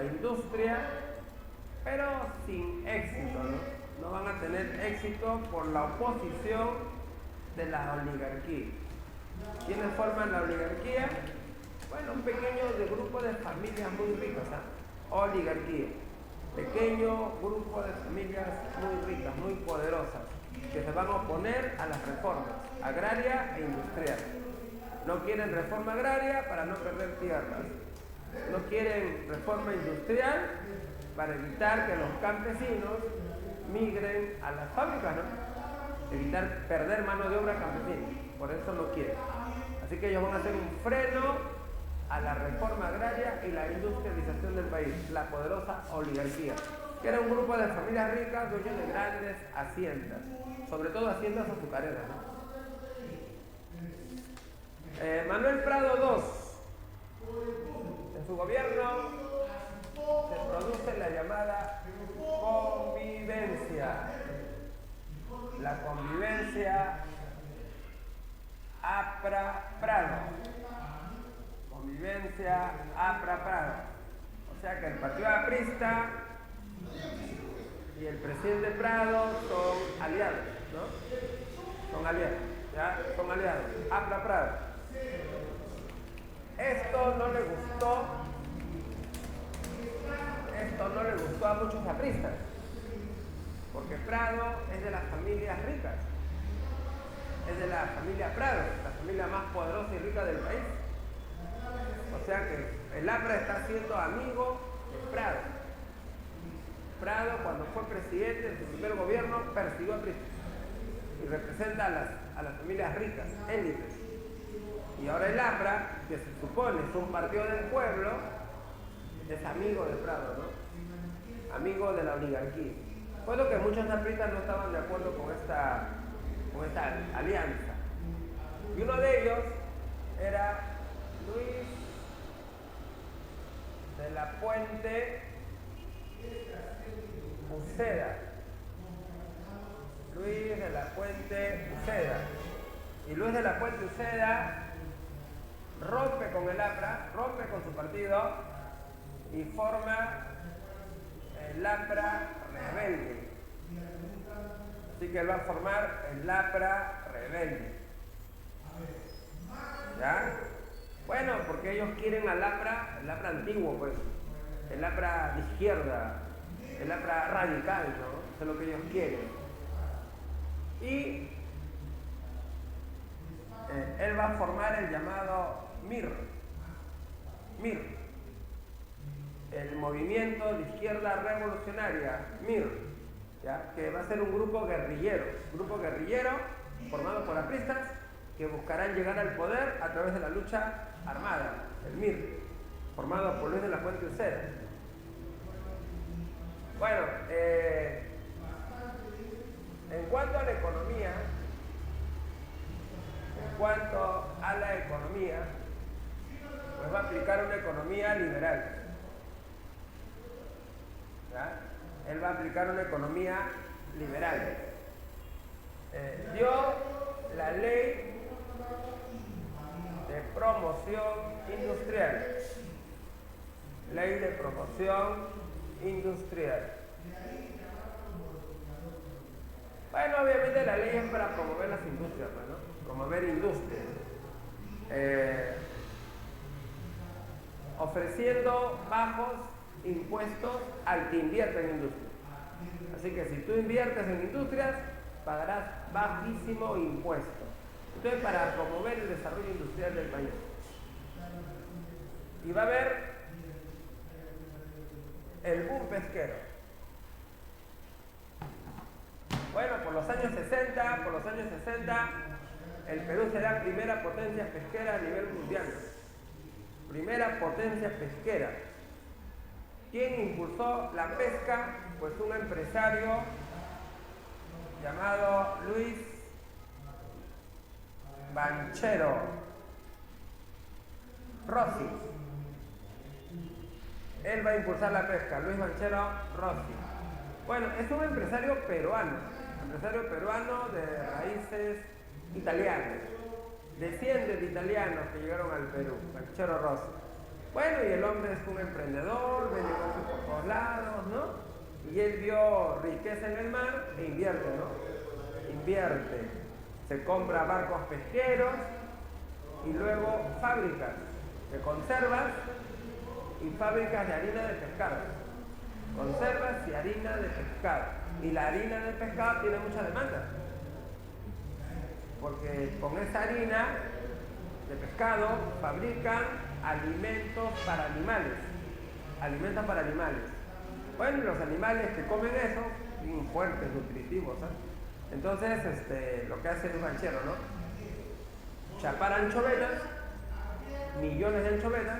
industria, pero sin éxito, ¿no? No van a tener éxito por la oposición de la oligarquía. ¿Quiénes forman la oligarquía? Bueno, un pequeño grupo de familias muy ricas, oligarquía. Pequeño grupo de familias muy ricas, muy poderosas, que se van a oponer a las reformas agraria e industrial. No quieren reforma agraria para no perder tierras. No quieren reforma industrial para evitar que los campesinos migren a las fábricas, ¿no? Evitar perder mano de obra campesina. Por eso no quieren. Así que ellos van a hacer un freno a la reforma agraria y la industrialización del país, la poderosa oligarquía, que era un grupo de familias ricas, dueños de grandes haciendas, sobre todo haciendas azucareras, ¿no? Manuel Prado II, en su gobierno se produce la llamada convivencia. La convivencia APRA-Prado. Convivencia APRA-Prado. O sea que el partido aprista y el presidente Prado son aliados, ¿no? Son aliados, ¿ya? Son aliados. APRA-Prado. Esto no le gustó a muchos apristas, porque Prado es de las familias ricas, es de la familia Prado, la familia más poderosa y rica del país. O sea que el APRA está siendo amigo de Prado. Prado, cuando fue presidente de su primer gobierno, persiguió a apristas y representa a las familias ricas, élites. Y ahora el APRA, que se supone es un partido del pueblo, es amigo de Prado, ¿no? Amigo de la oligarquía. Fue lo que muchos apristas no estaban de acuerdo con esta alianza. Y uno de ellos era Luis de la Puente Uceda. Luis de la Puente Uceda. Y Luis de la Puente Uceda rompe con el APRA, rompe con su partido y forma el APRA rebelde. Así que él va a formar el APRA rebelde. ¿Ya? Bueno, porque ellos quieren al APRA, el APRA antiguo, pues, el APRA de izquierda, el APRA radical, ¿no? Eso es lo que ellos quieren. Y él va a formar el llamado MIR, el Movimiento de Izquierda Revolucionaria, MIR, ¿ya? Que va a ser un grupo guerrillero formado por apristas que buscarán llegar al poder a través de la lucha armada, el MIR, formado por Luis de la Puente Uceda. Bueno, en cuanto a la economía, pues va a aplicar una economía liberal. ¿Ya? Él va a aplicar una economía liberal. Dio la ley de promoción industrial. Ley de promoción industrial. Bueno, obviamente la ley es para promover las industrias, ¿no? Promover industrias. Ofreciendo bajos impuestos al que invierte en industria. Así que si tú inviertes en industrias, pagarás bajísimo impuesto. Entonces, para promover el desarrollo industrial del país. Y va a haber el boom pesquero. Bueno, por los años 60, el Perú será primera potencia pesquera a nivel mundial. Primera potencia pesquera. ¿Quién impulsó la pesca? Pues un empresario llamado Luis Banchero Rossi. Él va a impulsar la pesca, Luis Banchero Rossi. Bueno, es un empresario peruano de raíces italianas. Desciende de italianos que llegaron al Perú, Banchero Rossi. Bueno, y el hombre es un emprendedor, ve negocios por todos lados, ¿no? Y él vio riqueza en el mar e invierte, ¿no? Invierte. Se compra barcos pesqueros y luego fábricas de conservas y fábricas de harina de pescado. Conservas y harina de pescado. Y la harina de pescado tiene mucha demanda. Porque con esa harina de pescado fabrican alimentos para animales. Alimentos para animales. Bueno, los animales que comen eso, bien fuertes, nutritivos, ¿eh? Entonces, lo que hace el ranchero, ¿no? Chapar anchovetas, millones de anchovetas,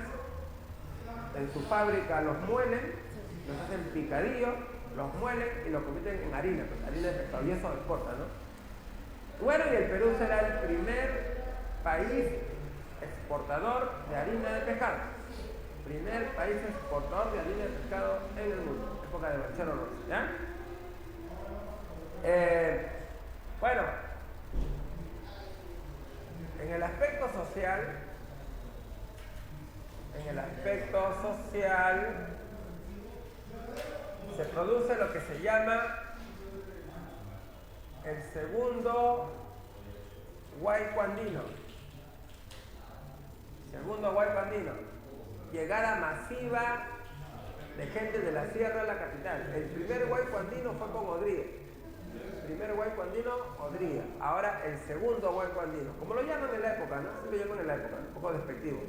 en su fábrica los muelen, los hacen picadillo, los muelen y los convierten en harina, pues, harina de pescado, y eso exporta, ¿no? Bueno, y el Perú será el primer país exportador de harina de pescado. Primer país exportador de harina de pescado en el mundo. Época de Marcelo Rossi, ¿ya? Bueno, en el aspecto social, se produce lo que se llama el segundo huaico andino. Segundo huaico andino. Llegada masiva de gente de la sierra a la capital. El primer huaico andino fue con Odría. Primer huaico andino, Odría. Ahora el segundo huaico andino. Como lo llaman en la época, ¿no? Siempre llaman en la época, un poco despectivo.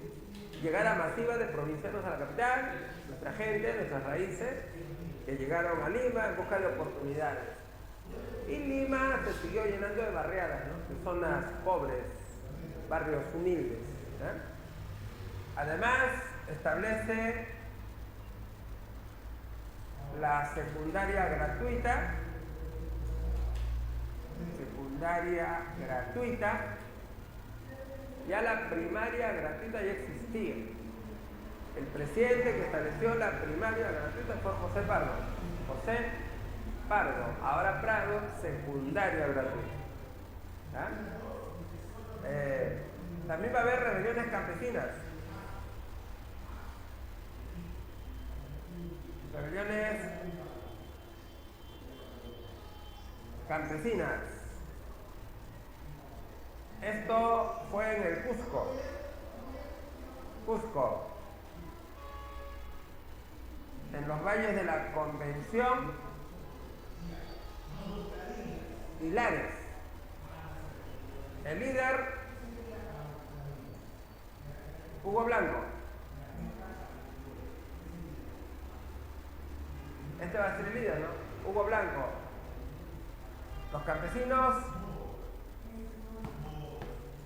Llegada masiva de provincianos a la capital, nuestra gente, nuestras raíces, que llegaron a Lima en busca de oportunidades. Y Lima se siguió llenando de barriadas, ¿no? De zonas pobres, barrios humildes, ¿eh? Además, establece la secundaria gratuita. Ya la primaria gratuita ya existía. El presidente que estableció la primaria gratuita fue José Pardo. Ahora Prado, secundaria gratuita. ¿Ah? También va a haber rebeliones campesinas. Rebeliones campesinas. Esto fue en el Cusco. En los valles de la Convención y Lares. El líder, Hugo Blanco. Este va a ser el líder, ¿no? Hugo Blanco. Los campesinos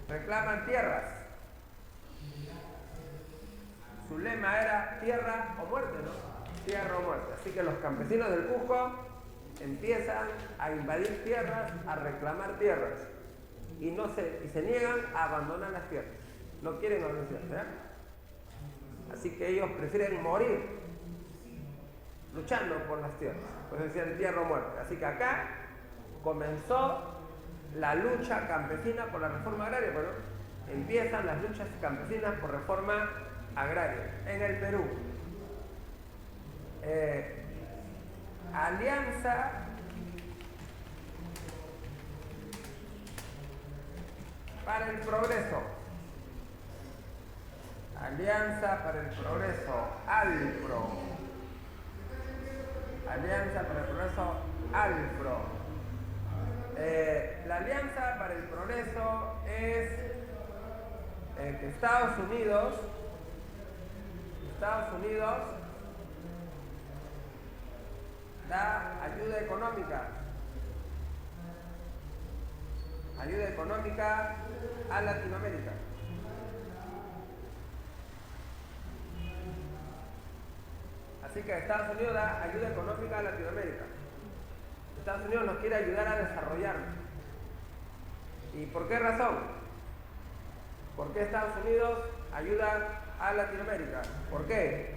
reclaman tierras. Su lema era tierra o muerte, ¿no? Tierra o muerte. Así que los campesinos del Cusco empiezan a invadir tierras, a reclamar tierras. Y se niegan a abandonar las tierras. No quieren abandonar las tierras, ¿eh? Así que ellos prefieren morir luchando por las tierras. Pues decían tierra o muerte. Así que acá comenzó la lucha campesina por la reforma agraria. Bueno, empiezan las luchas campesinas por reforma agraria en el Perú. Alianza para el Progreso. Alianza para el Progreso, ALPRO. Alianza para el Progreso, ALPRO. La Alianza para el Progreso es que Estados Unidos da ayuda económica a Latinoamérica. Así que Estados Unidos da ayuda económica a Latinoamérica. Estados Unidos nos quiere ayudar a desarrollarnos. ¿Y por qué razón? ¿Por qué Estados Unidos ayuda a Latinoamérica? ¿Por qué?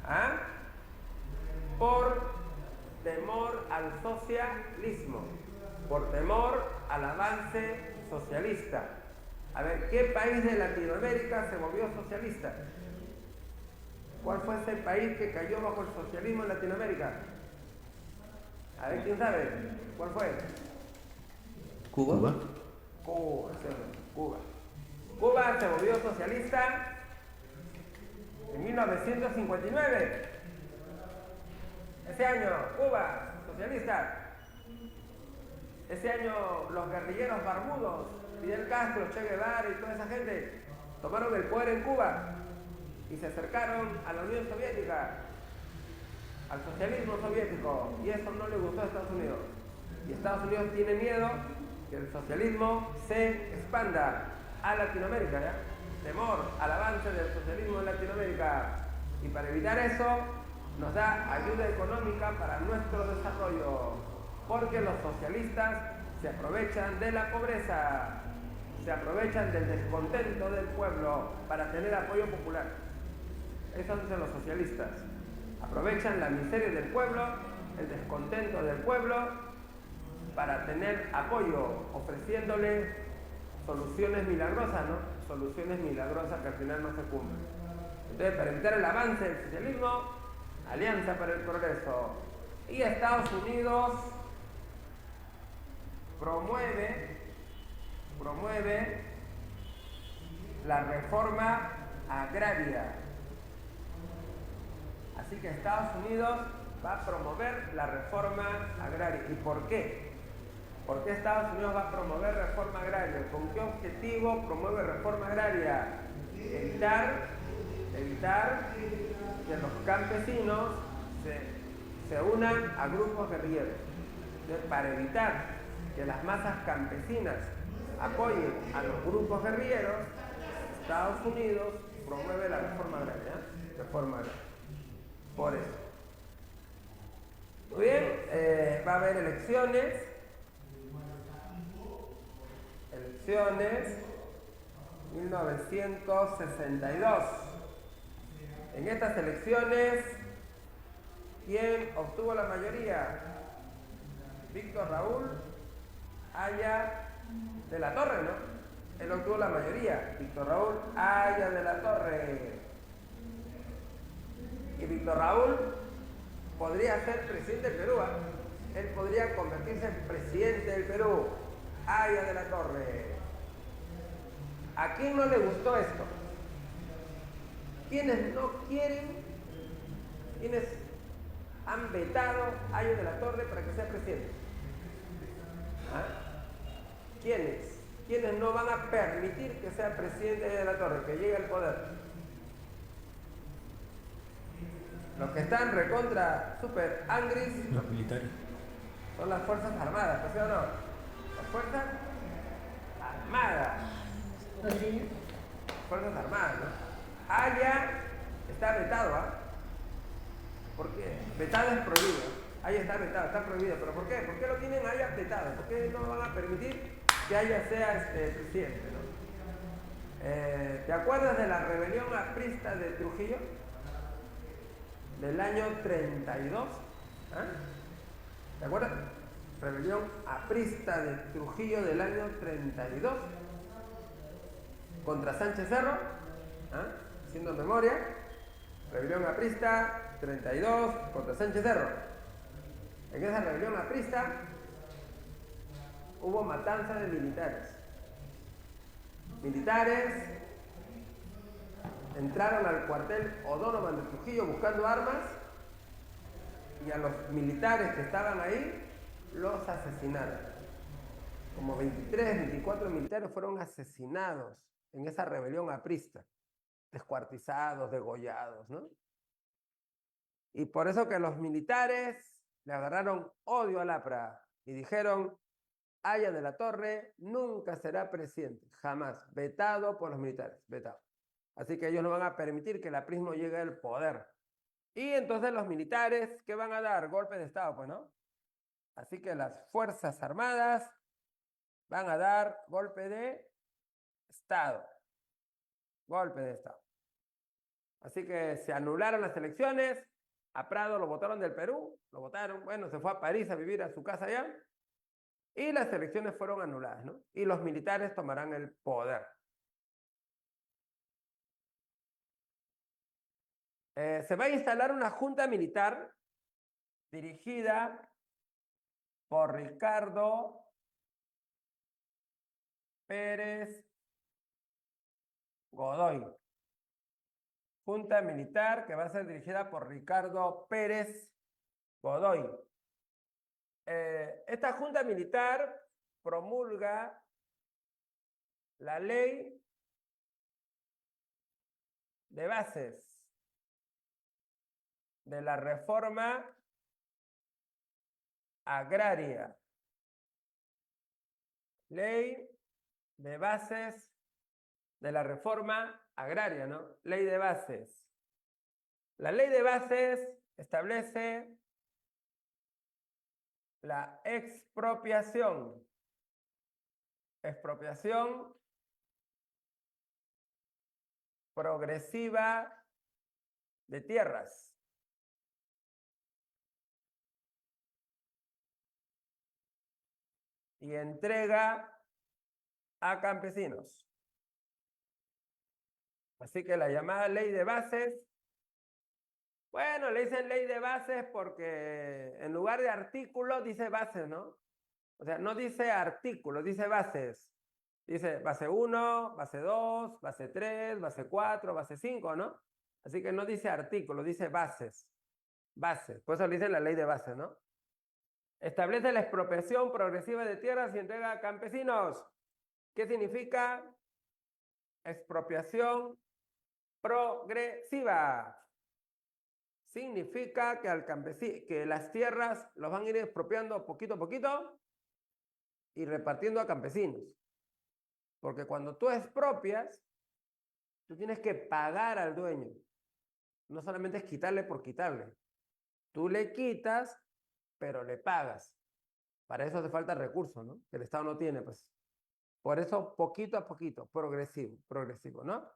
¿Ah? Por temor al socialismo, por temor al avance socialista. A ver, ¿qué país de Latinoamérica se volvió socialista? ¿Cuál fue ese país que cayó bajo el socialismo en Latinoamérica? A ver, ¿quién sabe? ¿Cuál fue? Cuba. Cuba, sí, Cuba. Cuba se volvió socialista en 1959. Ese año, Cuba, socialista. Ese año, los guerrilleros barbudos, Fidel Castro, Che Guevara y toda esa gente, tomaron el poder en Cuba y se acercaron a la Unión Soviética, al socialismo soviético, y eso no le gustó a Estados Unidos. Y Estados Unidos tiene miedo que el socialismo se expanda a Latinoamérica, ¿ya? Temor al avance del socialismo en Latinoamérica. Y para evitar eso, nos da ayuda económica para nuestro desarrollo, porque los socialistas se aprovechan de la pobreza, se aprovechan del descontento del pueblo para tener apoyo popular. Eso dicen los socialistas. Aprovechan la miseria del pueblo, el descontento del pueblo, para tener apoyo, ofreciéndole soluciones milagrosas, ¿no? Soluciones milagrosas que al final no se cumplen. Entonces, para evitar el avance del socialismo, Alianza para el Progreso. Y Estados Unidos promueve la reforma agraria. Así que Estados Unidos va a promover la reforma agraria. ¿Y por qué? ¿Por qué Estados Unidos va a promover reforma agraria? ¿Con qué objetivo promueve reforma agraria? Evitar que los campesinos se unan a grupos guerrilleros. Entonces, para evitar que las masas campesinas apoyen a los grupos guerrilleros, Estados Unidos promueve la reforma agraria. Reforma agraria. Por eso. Muy bien, va a haber elecciones. Elecciones 1962. En estas elecciones, ¿quién obtuvo la mayoría? Víctor Raúl Haya de la Torre, ¿no? Él obtuvo la mayoría. Víctor Raúl Haya de la Torre. Y Víctor Raúl podría ser presidente del Perú, ¿eh? Él podría convertirse en presidente del Perú. Haya de la Torre. ¿A quién no le gustó esto? ¿Quiénes no quieren? ¿Quiénes han vetado a Haya de la Torre para que sea presidente? ¿Ah? ¿Quiénes? ¿Quiénes no van a permitir que sea presidente de la Torre, que llegue al poder? Los que están recontra super angry. Los militares. Son las Fuerzas Armadas, ¿sí o no? Las Fuerzas Armadas. Fuerzas Armadas, ¿no? Haya está vetado, ¿ah? ¿Por qué? Vetado es prohibido. Haya está vetado, está prohibido. ¿Pero por qué? ¿Por qué lo tienen Haya vetado? ¿Por qué no van a permitir que Haya sea presidente, ¿no? ¿Te acuerdas de la rebelión aprista de Trujillo? Del año 32. ¿Ah? ¿Te acuerdas? Rebelión aprista de Trujillo del año 32 contra Sánchez Cerro. ¿Ah? Haciendo memoria. Rebelión aprista 32 contra Sánchez Cerro. En esa rebelión aprista hubo matanza de militares. Militares entraron al cuartel O'Donovan de Trujillo buscando armas y a los militares que estaban ahí los asesinaron. Como 23, 24 militares fueron asesinados en esa rebelión aprista, descuartizados, degollados, ¿no? Y por eso que los militares le agarraron odio al APRA y dijeron: Haya de la Torre nunca será presidente, jamás, vetado por los militares, vetado. Así que ellos no van a permitir que el aprismo llegue al poder. Y entonces los militares, ¿qué van a dar? Golpe de Estado, pues, ¿no? Así que las Fuerzas Armadas van a dar golpe de Estado. Golpe de Estado. Así que se anularon las elecciones. A Prado lo votaron del Perú. Lo votaron. Bueno, se fue a París a vivir a su casa allá. Y las elecciones fueron anuladas, ¿no? Y los militares tomarán el poder. Se va a instalar una junta militar dirigida por Ricardo Pérez Godoy. Junta militar que va a ser dirigida por Ricardo Pérez Godoy. Esta junta militar promulga la ley de bases de la reforma agraria. Ley de bases de la reforma agraria, ¿no? Ley de bases. La ley de bases establece la expropiación. Expropiación progresiva de tierras. Y entrega a campesinos. Así que la llamada ley de bases, bueno, le dicen ley de bases porque en lugar de artículo dice bases, ¿no? O sea, no dice artículo, dice bases. Dice base 1, base 2, base 3, base 4, base 5, ¿no? Así que no dice artículo, dice bases. Bases. Por eso le dicen la ley de bases, ¿no? Establece la expropiación progresiva de tierras y entrega a campesinos. ¿Qué significa expropiación progresiva? Significa que, que las tierras los van a ir expropiando poquito a poquito y repartiendo a campesinos. Porque cuando tú expropias, tú tienes que pagar al dueño. No solamente es quitarle por quitarle. Tú le quitas, pero le pagas. Para eso hace falta recursos, ¿no? Que el Estado no tiene, pues. Por eso, poquito a poquito, progresivo, ¿no?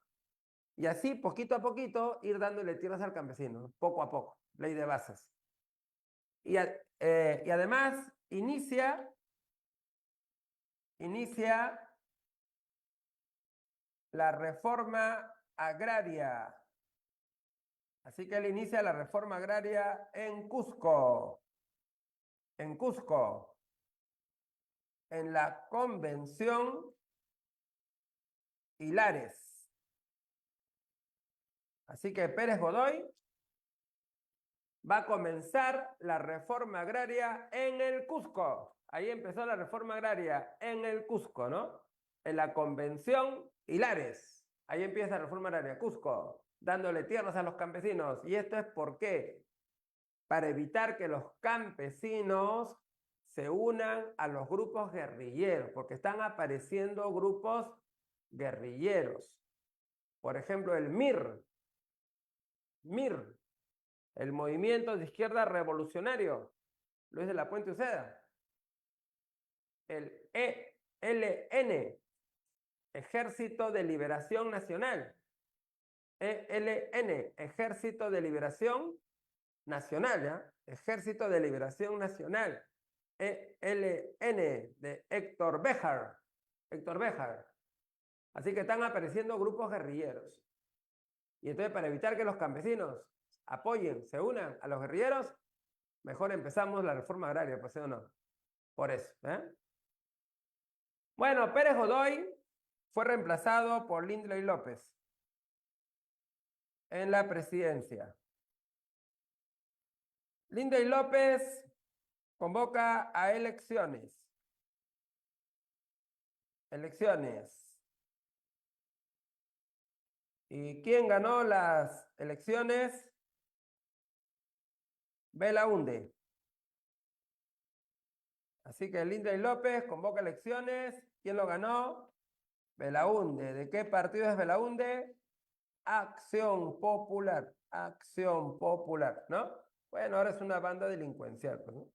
Y así, poquito a poquito, ir dándole tierras al campesino, ¿no? Poco a poco. Ley de bases. Y además, inicia la reforma agraria. Así que él inicia la reforma agraria en Cusco. En Cusco. En la Convención Hilares. Así que Pérez Godoy va a comenzar la reforma agraria en el Cusco. Ahí empezó la reforma agraria en el Cusco, ¿no? En la Convención Hilares. Ahí empieza la reforma agraria, Cusco, dándole tierras a los campesinos. ¿Y esto es por qué? Para evitar que los campesinos se unan a los grupos guerrilleros, porque están apareciendo grupos guerrilleros. Por ejemplo, el MIR, el Movimiento de Izquierda Revolucionario, Luis de la Puente Uceda. El ELN, Ejército de Liberación Nacional. ELN, Ejército de Liberación Nacional, ¿ya? Ejército de Liberación Nacional. ELN, de Héctor Béjar. Héctor Béjar. Así que están apareciendo grupos guerrilleros. Y entonces, para evitar que los campesinos apoyen, se unan a los guerrilleros, mejor empezamos la reforma agraria, pues, ¿sí o no? Por eso, ¿eh? Bueno, Pérez Godoy fue reemplazado por Lindley López en la presidencia. Lindley López convoca a elecciones. Elecciones. ¿Y quién ganó las elecciones? Belaúnde. Así que Lindley López convoca elecciones. ¿Quién lo ganó? Belaúnde. ¿De qué partido es Belaúnde? Acción Popular. Acción Popular, ¿no? Bueno, ahora es una banda delincuencial, pues, ¿no?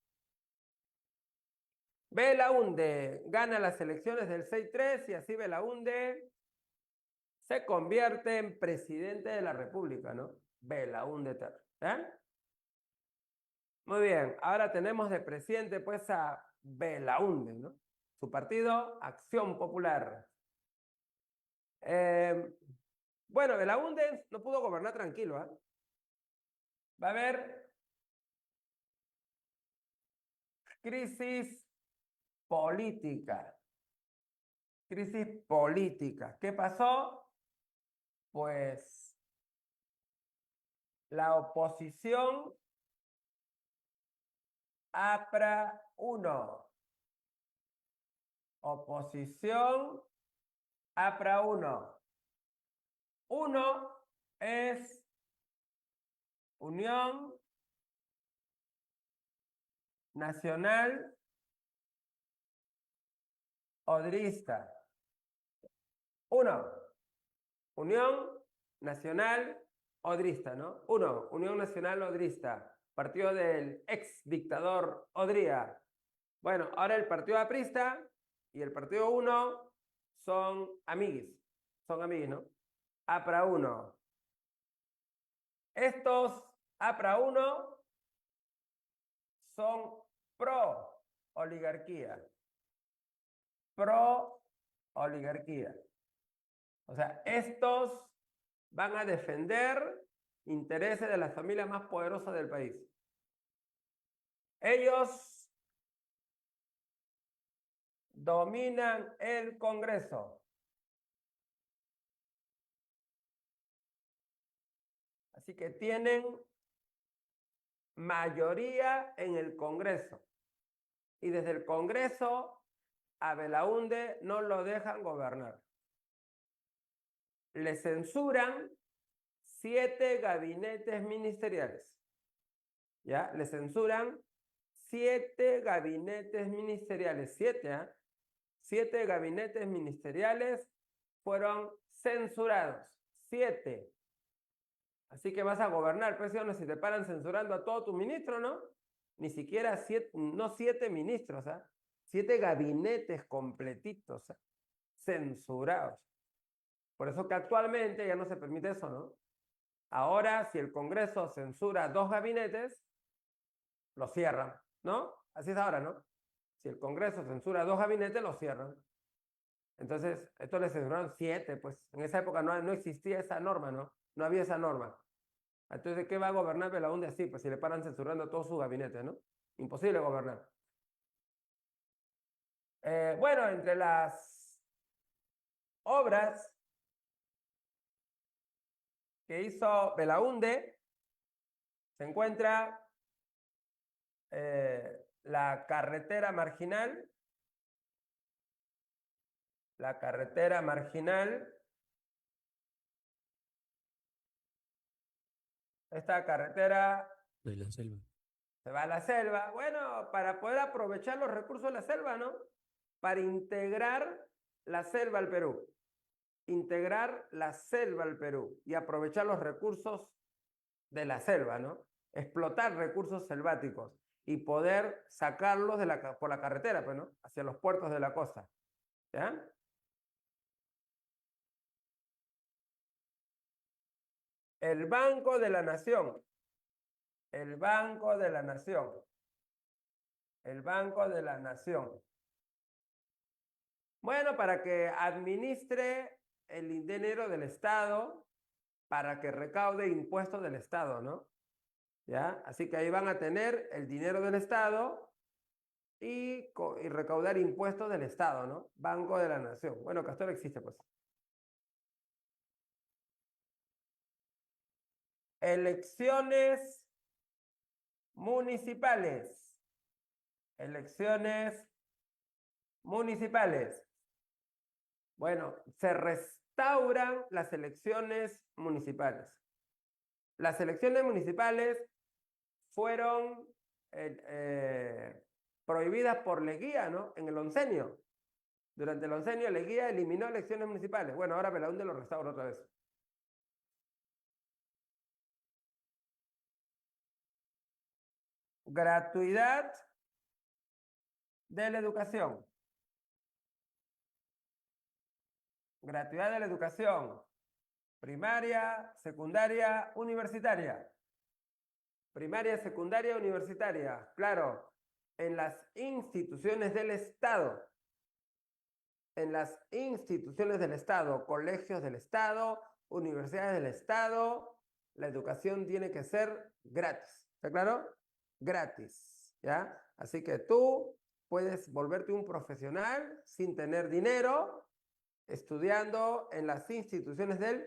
Belaúnde gana las elecciones del 6-3 y así Belaúnde se convierte en presidente de la República, ¿no? Belaúnde Terry, ¿eh? Muy bien, ahora tenemos de presidente pues a Belaúnde, ¿no? Su partido, Acción Popular. Bueno, Belaúnde no pudo gobernar tranquilo, ¿eh? Va a haber crisis política. Crisis política. ¿Qué pasó? Pues la oposición APRA 1. Oposición APRA 1. 1 es Unión Nacional Odrista. 1. Unión Nacional Odrista, ¿no? 1. Unión Nacional Odrista. Partido del ex dictador Odría. Bueno, ahora el partido aprista y el partido 1 son amiguis. Son amiguis, ¿no? APRA 1. Estos APRA 1 son pro oligarquía. Pro oligarquía. O sea, estos van a defender intereses de las familias más poderosas del país. Ellos dominan el Congreso. Así que tienen mayoría en el Congreso. Y desde el Congreso a Belaúnde no lo dejan gobernar. Le censuran 7 gabinetes ministeriales. ¿Ya? Le censuran 7 gabinetes ministeriales. 7, ¿eh? 7 gabinetes ministeriales fueron censurados. 7. Así que vas a gobernar, pues, si te paran censurando a todo tu ministro, ¿no? Ni siquiera 7, no 7 ministros, ¿ah? 7 gabinetes completitos, ¿ah? Censurados. Por eso que actualmente ya no se permite eso, ¿no? Ahora, si el Congreso censura 2 gabinetes, lo cierran, ¿no? Así es ahora, ¿no? Si el Congreso censura 2 gabinetes, lo cierran. Entonces, esto le censuraron 7, pues en esa época no existía esa norma, ¿no? No había esa norma. Entonces, ¿qué va a gobernar Belaúnde así? Pues si le paran censurando todo su gabinete, ¿no? Imposible gobernar. Bueno, entre las obras que hizo Belaúnde se encuentra la carretera marginal. La carretera marginal. Esta carretera De la selva. se va a la selva. Bueno, para poder aprovechar los recursos de la selva, ¿no? Para integrar la selva al Perú. Integrar la selva al Perú y aprovechar los recursos de la selva, ¿no? Explotar recursos selváticos y poder sacarlos por la carretera, pues, ¿no? Hacia los puertos de la costa. ¿Ya? El Banco de la Nación. El Banco de la Nación. El Banco de la Nación. Bueno, para que administre el dinero del Estado, para que recaude impuestos del Estado, ¿no? ¿Ya? Así que ahí van a tener el dinero del Estado y recaudar impuestos del Estado, ¿no? Banco de la Nación. Bueno, que hasta ahora existe, pues. Elecciones municipales. Elecciones municipales. Bueno, se restauran las elecciones municipales. Las elecciones municipales fueron prohibidas por Leguía, ¿no? En el oncenio. Durante el oncenio, Leguía eliminó elecciones municipales. Bueno, ahora Belaúnde lo restaura otra vez. Gratuidad de la educación. Gratuidad de la educación. Primaria, secundaria, universitaria. Primaria, secundaria, universitaria. Claro, en las instituciones del Estado. En las instituciones del Estado, colegios del Estado, universidades del Estado, la educación tiene que ser gratis. ¿Está claro? Gratis, ¿ya? Así que tú puedes volverte un profesional sin tener dinero, estudiando en las instituciones del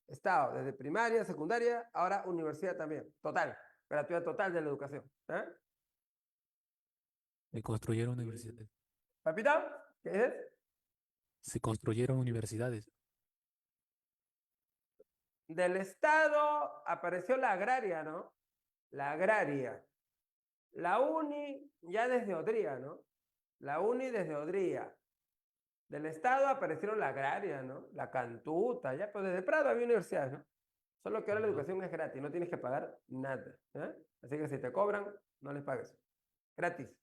Estado, desde primaria, secundaria, ahora universidad también. Total, gratuidad total de la educación. ¿Eh? Se construyeron universidades. ¿Papita? ¿Qué es? Se construyeron universidades. Del Estado apareció la agraria, ¿no? La agraria. La uni ya desde Odría, ¿no? La uni desde Odría. Del Estado aparecieron la agraria, ¿no? La Cantuta, ya, pero desde Prado había universidades, ¿no? Solo que ahora la Ajá. educación es gratis, no tienes que pagar nada, ¿eh? Así que si te cobran, no les pagues. Gratis.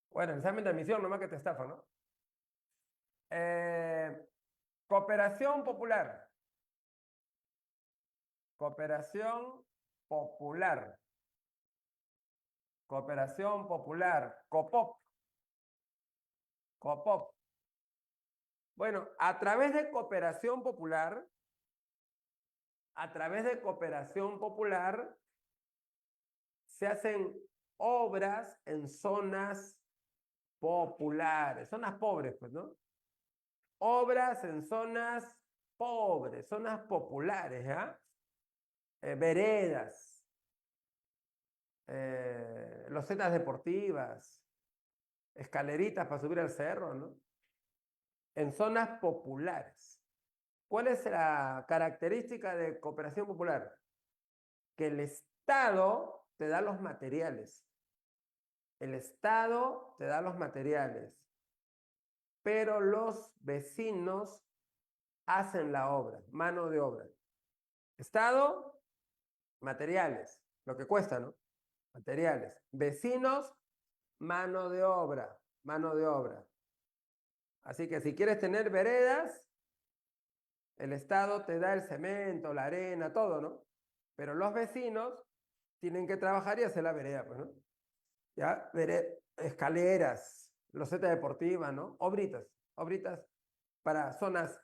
Bueno, el examen de admisión, nomás que te estafan, ¿no? Eh, cooperación popular. Cooperación popular. Cooperación popular. COPOP. COPOP. Bueno, a través de cooperación popular, se hacen obras en zonas populares, zonas pobres, pues, ¿no? Obras en zonas pobres, zonas populares, ¿ya? Veredas, losetas deportivas, escaleritas para subir al cerro, ¿no? En zonas populares. ¿Cuál es la característica de cooperación popular? Que el Estado te da los materiales. El Estado te da los materiales, pero los vecinos hacen la obra, mano de obra. Estado, materiales, lo que cuesta, ¿no? Materiales. Vecinos, mano de obra, mano de obra. Así que si quieres tener veredas, el Estado te da el cemento, la arena, todo, ¿no? Pero los vecinos tienen que trabajar y hacer la vereda, pues, ¿no? Ya, escaleras, loseta deportiva, ¿no? Obritas para zonas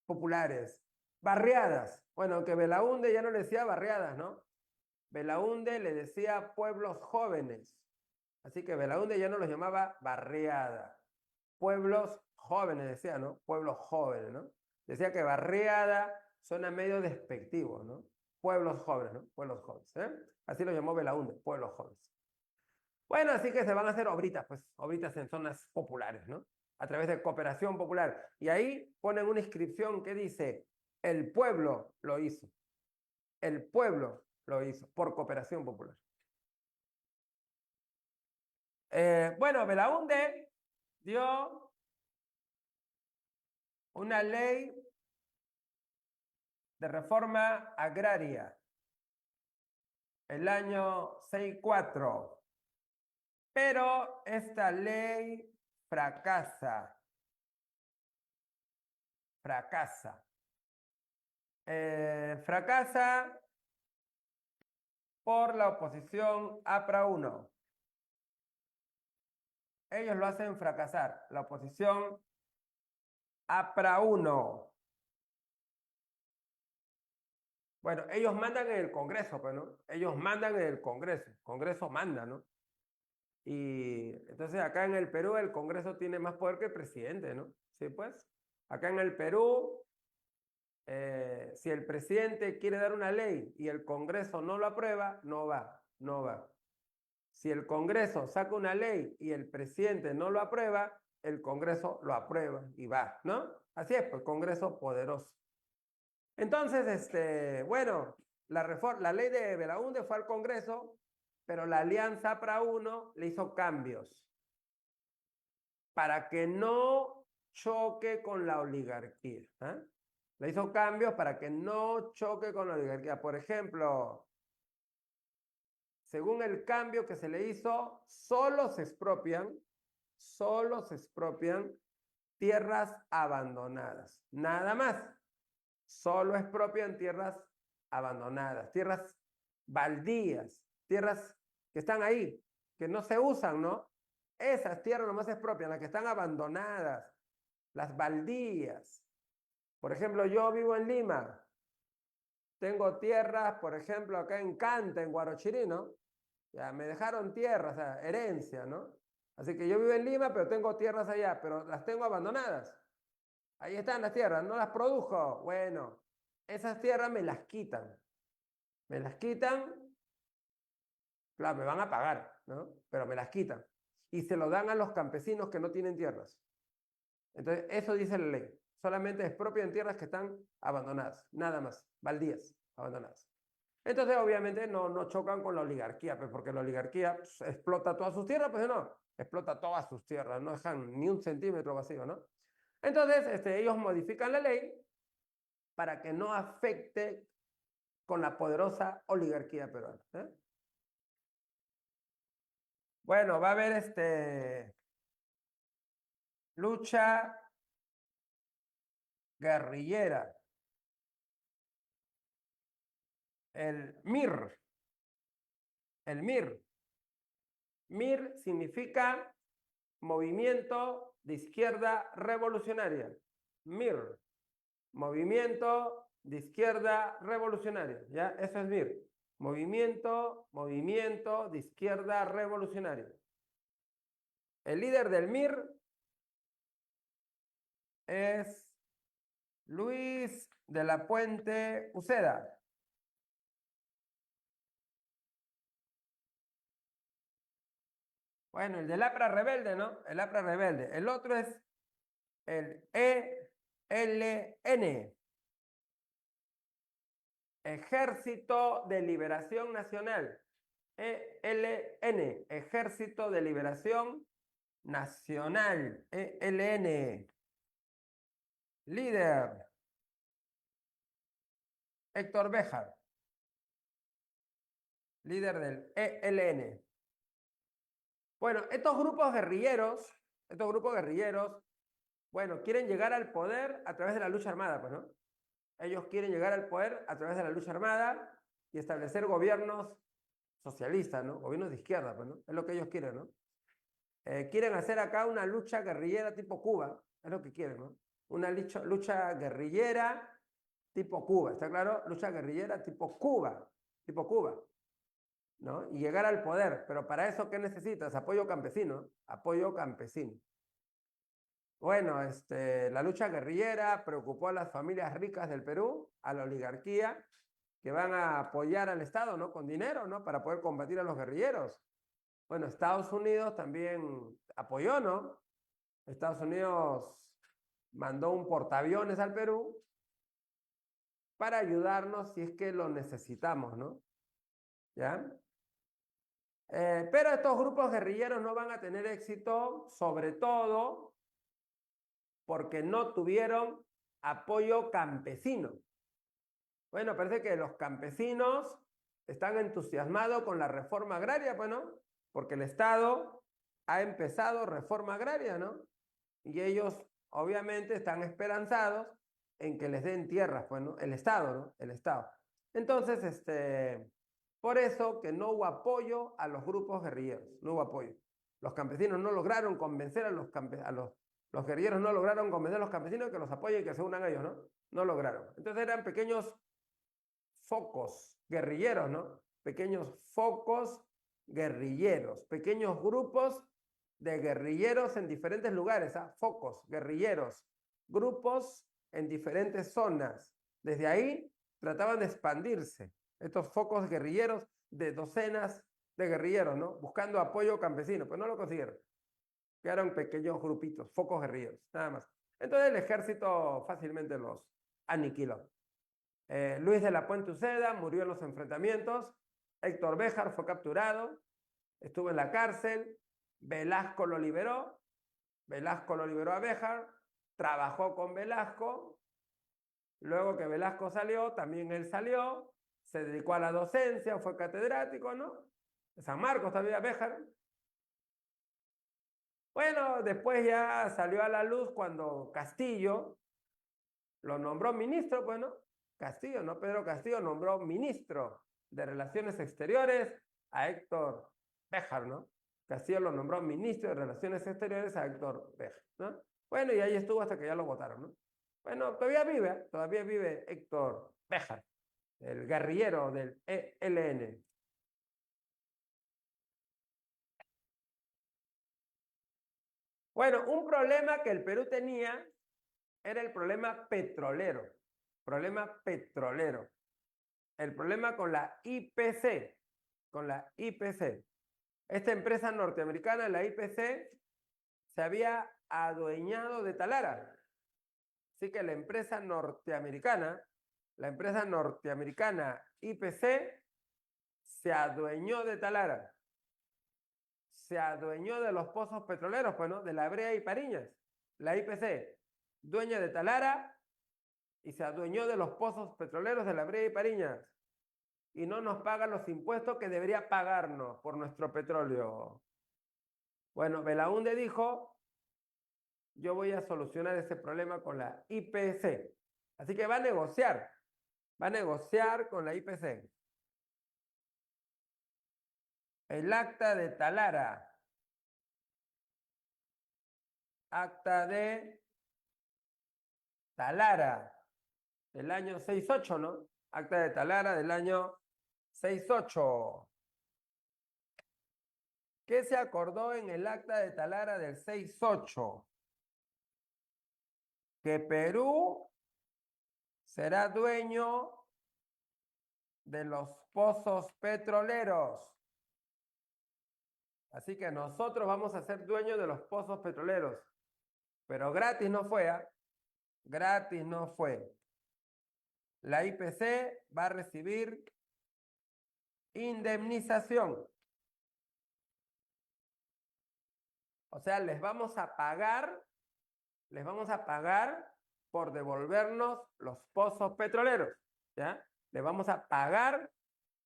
populares, barriadas. Bueno, que Belaúnde ya no le decía barriadas, ¿no? Belaúnde le decía pueblos jóvenes. Así que Belaúnde ya no los llamaba barriada. Pueblos jóvenes, decía, ¿no? Pueblos jóvenes, ¿no? Decía que barriada suena medio despectivo, ¿no? Pueblos jóvenes, ¿no? Pueblos jóvenes, ¿eh? Así lo llamó Belaúnde, pueblos jóvenes. Bueno, así que se van a hacer obritas, pues, obritas en zonas populares, ¿no? A través de cooperación popular. Y ahí ponen una inscripción que dice, el pueblo lo hizo. El pueblo lo hizo por cooperación popular. Bueno, Belaúnde dio una ley de reforma agraria el año 64, pero esta ley fracasa. Fracasa por la oposición APRA 1. Ellos lo hacen fracasar, la oposición APRA 1. Bueno, ellos mandan en el Congreso, pues, ¿no? Ellos mandan en el Congreso. Congreso manda, ¿no? Y entonces acá en el Perú el Congreso tiene más poder que el presidente, ¿no? Sí, pues. Acá en el Perú, si el presidente quiere dar una ley y el Congreso no lo aprueba, no va, no va. Si el Congreso saca una ley y el presidente no lo aprueba, el Congreso lo aprueba y va, ¿no? Así es, pues Congreso poderoso. Entonces, bueno, la ley de Belaúnde fue al Congreso, pero la Alianza APRA 1 le hizo cambios para que no choque con la oligarquía. ¿Eh? Le hizo cambios para que no choque con la oligarquía. Por ejemplo, según el cambio que se le hizo, solo se expropian tierras abandonadas. Nada más. Solo expropian tierras abandonadas, tierras baldías, tierras que están ahí, que no se usan, ¿no? Esas tierras nomás se expropian, las que están abandonadas, las baldías. Por ejemplo, yo vivo en Lima. tengo tierras, por ejemplo, acá en Canta, en Guarochirí, ¿no? Ya, me dejaron tierras, o sea, herencia, ¿no? Así que yo vivo en Lima, pero tengo tierras allá, pero las tengo abandonadas. Ahí están las tierras, no las produjo. Bueno, esas tierras me las quitan. Me las quitan, claro, me van a pagar, ¿no? Pero me las quitan. Y se lo dan a los campesinos que no tienen tierras. Entonces, eso dice la ley. Solamente expropian tierras que están abandonadas, nada más, baldías, abandonadas. Entonces, obviamente, no chocan con la oligarquía, pues, porque la oligarquía pues, explota todas sus tierras, pues no, explota todas sus tierras, no dejan ni un centímetro vacío, ¿no? Entonces, ellos modifican la ley para que no afecte con la poderosa oligarquía peruana. Bueno, va a haber lucha guerrillera, el MIR, el MIR. MIR significa Movimiento de Izquierda Revolucionaria. MIR, Movimiento de Izquierda Revolucionaria. ¿Ya? Eso es MIR. Movimiento de Izquierda Revolucionaria. El líder del MIR es Luis de la Puente Uceda. Bueno, el del APRA rebelde, ¿no? El APRA rebelde. El otro es el ELN, Ejército de Liberación Nacional. ELN, Ejército de Liberación Nacional. ELN. Líder, Héctor Béjar. Líder del ELN. Bueno, estos grupos guerrilleros, bueno, quieren llegar al poder a través de la lucha armada, pues, ¿no? Ellos quieren llegar al poder a través de la lucha armada y establecer gobiernos socialistas, ¿no? Gobiernos de izquierda, pues, ¿no? Es lo que ellos quieren, ¿no? Quieren hacer acá una lucha guerrillera tipo Cuba, es lo que quieren, ¿no? Una lucha guerrillera tipo Cuba, ¿está claro? Lucha guerrillera tipo Cuba, ¿no? Y llegar al poder, pero para eso, ¿qué necesitas? Apoyo campesino, apoyo campesino. Bueno, la lucha guerrillera preocupó a las familias ricas del Perú, a la oligarquía, que van a apoyar al Estado, ¿no? Con dinero, ¿no? Para poder combatir a los guerrilleros. Bueno, Estados Unidos también apoyó, ¿no? Estados Unidos mandó un portaaviones al Perú para ayudarnos si es que lo necesitamos, ¿no? ¿Ya? Pero estos grupos guerrilleros no van a tener éxito, sobre todo porque no tuvieron apoyo campesino. Bueno, parece que los campesinos están entusiasmados con la reforma agraria, pues, ¿no? Porque el Estado ha empezado reforma agraria, ¿no? Y ellos, obviamente, están esperanzados en que les den tierras, pues, ¿no? El Estado, ¿no? El Estado. Entonces, por eso que no hubo apoyo a los grupos guerrilleros, no hubo apoyo. Los campesinos no lograron convencer a los guerrilleros no lograron convencer a los campesinos que los apoyen y que se unan a ellos, ¿no? No lograron. Entonces eran pequeños focos guerrilleros, ¿no? Pequeños focos guerrilleros, pequeños grupos de guerrilleros en diferentes lugares, ¿ah? Focos guerrilleros, grupos en diferentes zonas. Desde ahí trataban de expandirse estos focos guerrilleros de docenas de guerrilleros, ¿no? Buscando apoyo campesino, pues no lo consiguieron. Quedaron pequeños grupitos, focos guerrilleros, nada más. Entonces el ejército fácilmente los aniquiló. Luis de la Puente Uceda murió en los enfrentamientos. Héctor Béjar fue capturado, estuvo en la cárcel. Velasco lo liberó a Béjar, trabajó con Velasco. Luego que Velasco salió, también él salió, se dedicó a la docencia, fue catedrático, ¿no? En San Marcos todavía Béjar. Bueno, después ya salió a la luz cuando Castillo lo nombró ministro, bueno, Castillo, no Pedro Castillo, nombró ministro de Relaciones Exteriores a Héctor Béjar, ¿no? Castillo lo nombró ministro de Relaciones Exteriores a Héctor Béjar, ¿no? Bueno, y ahí estuvo hasta que ya lo votaron, ¿no? Bueno, todavía vive Héctor Béjar. el guerrillero del ELN. Bueno, un problema que el Perú tenía era el problema petrolero. Problema petrolero. El problema con la IPC. Con la IPC. Esta empresa norteamericana, la IPC, se había adueñado de Talara. Así que la empresa norteamericana IPC, se adueñó de Talara. Se adueñó de los pozos petroleros, pues, ¿no? De La Brea y Pariñas. La IPC, dueña de Talara, y se adueñó de los pozos petroleros de La Brea y Pariñas. Y no nos paga los impuestos que debería pagarnos por nuestro petróleo. Bueno, Belaúnde dijo, yo voy a solucionar ese problema con la IPC. Así que va a negociar con la IPC. El acta de Talara. Acta de Talara del año 68, ¿no? Acta de Talara del año 68. ¿Qué se acordó en el acta de Talara del 68? Que Perú será dueño de los pozos petroleros. Así que nosotros vamos a ser dueños de los pozos petroleros. Pero gratis no fue, ¿eh? Gratis no fue. La IPC va a recibir indemnización. O sea, les vamos a pagar por devolvernos los pozos petroleros, ¿ya? Les vamos a pagar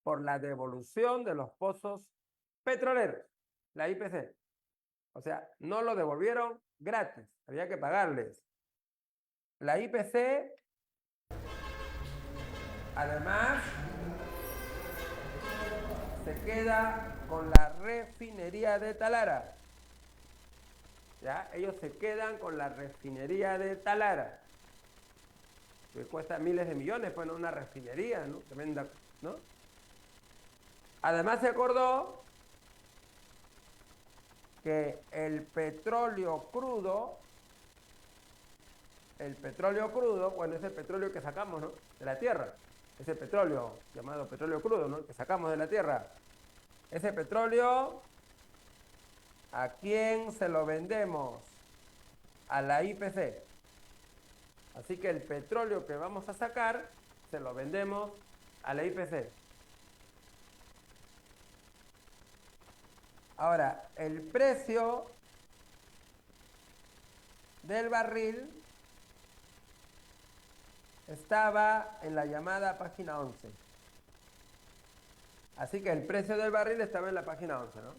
por la devolución de los pozos petroleros, la IPC. O sea, no lo devolvieron gratis, había que pagarles. La IPC, además, se queda con la refinería de Talara. ¿Ya? Ellos se quedan con la refinería de Talara, que cuesta miles de millones, pues, ¿no? Una refinería, ¿no? Tremenda, ¿no? Además se acordó que el petróleo crudo, bueno, ese petróleo que sacamos, ¿no? De la tierra, ese petróleo llamado petróleo crudo, ¿no? Que sacamos de la tierra, ese petróleo, ¿a quién se lo vendemos? A la IPC. Así que el petróleo que vamos a sacar se lo vendemos a la IPC. Ahora, el precio del barril estaba en la llamada página 11. Así que el precio del barril estaba en la página 11, ¿no?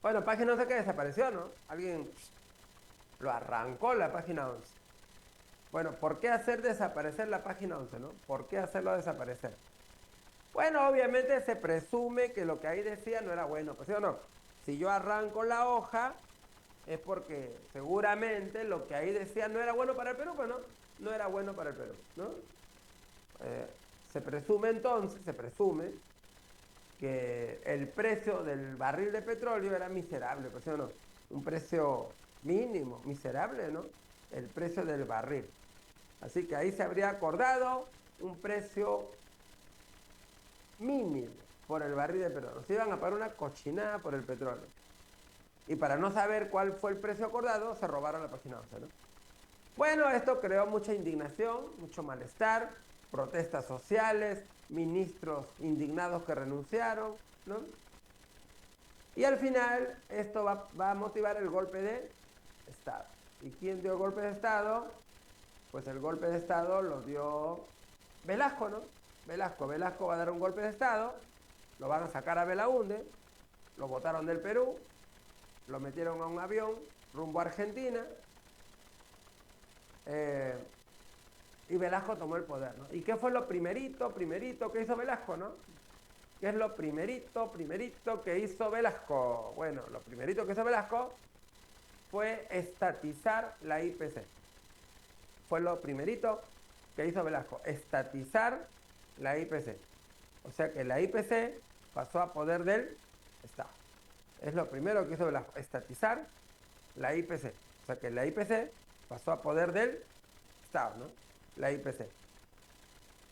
Bueno, página 11 que desapareció, ¿no? Alguien lo arrancó la página 11. Bueno, ¿por qué hacer desaparecer la página 11, no? ¿Por qué hacerlo desaparecer? Bueno, obviamente se presume que lo que ahí decía no era bueno, pues, ¿sí o no? Si yo arranco la hoja, es porque seguramente lo que ahí decía no era bueno para el Perú, pues, ¿no? No era bueno para el Perú, ¿no? Se presume entonces, que el precio del barril de petróleo era miserable, pues, ¿sí o no? Un precio mínimo, miserable, ¿no? El precio del barril. Así que ahí se habría acordado un precio mínimo por el barril de petróleo. Se iban a pagar una cochinada por el petróleo. Y para no saber cuál fue el precio acordado, se robaron la página 11, ¿no? Bueno, esto creó mucha indignación, mucho malestar, protestas sociales, ministros indignados que renunciaron, ¿no? Y al final esto va a motivar el golpe de Estado. ¿Y quién dio el golpe de Estado? Pues el golpe de Estado lo dio Velasco, ¿no? Velasco va a dar un golpe de Estado, lo van a sacar a Belaúnde, lo botaron del Perú, lo metieron a un avión rumbo a Argentina, y Velasco tomó el poder, ¿no? ¿Y qué fue lo primerito que hizo Velasco, no? ¿Qué es lo primerito que hizo Velasco? Bueno, lo primerito que hizo Velasco fue estatizar la IPC. Fue lo primerito que hizo Velasco, estatizar la IPC. O sea que la IPC pasó a poder del Estado. Es lo primero que hizo Velasco, estatizar la IPC. O sea que la IPC pasó a poder del Estado, ¿no? La IPC.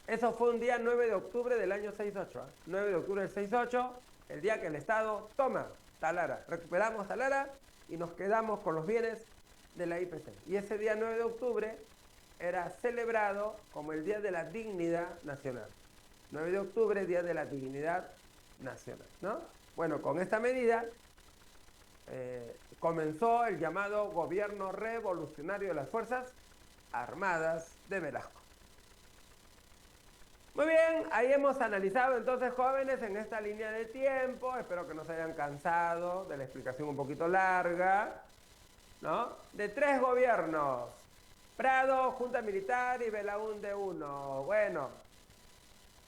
Eso fue un día 9 de octubre del año 68, ¿eh? 9 de octubre del 68, el día que el Estado toma Talara. Recuperamos Talara y nos quedamos con los bienes de la IPC. Y ese día 9 de octubre era celebrado como el Día de la Dignidad Nacional. 9 de octubre, Día de la Dignidad Nacional, ¿no? Bueno, con esta medida comenzó el llamado Gobierno Revolucionario de las Fuerzas Armadas de Velasco. Muy bien, ahí hemos analizado entonces, jóvenes, en esta línea de tiempo, espero que no se hayan cansado de la explicación un poquito larga, ¿no? De 3 gobiernos, Prado, Junta Militar y Belaúnde I. Bueno,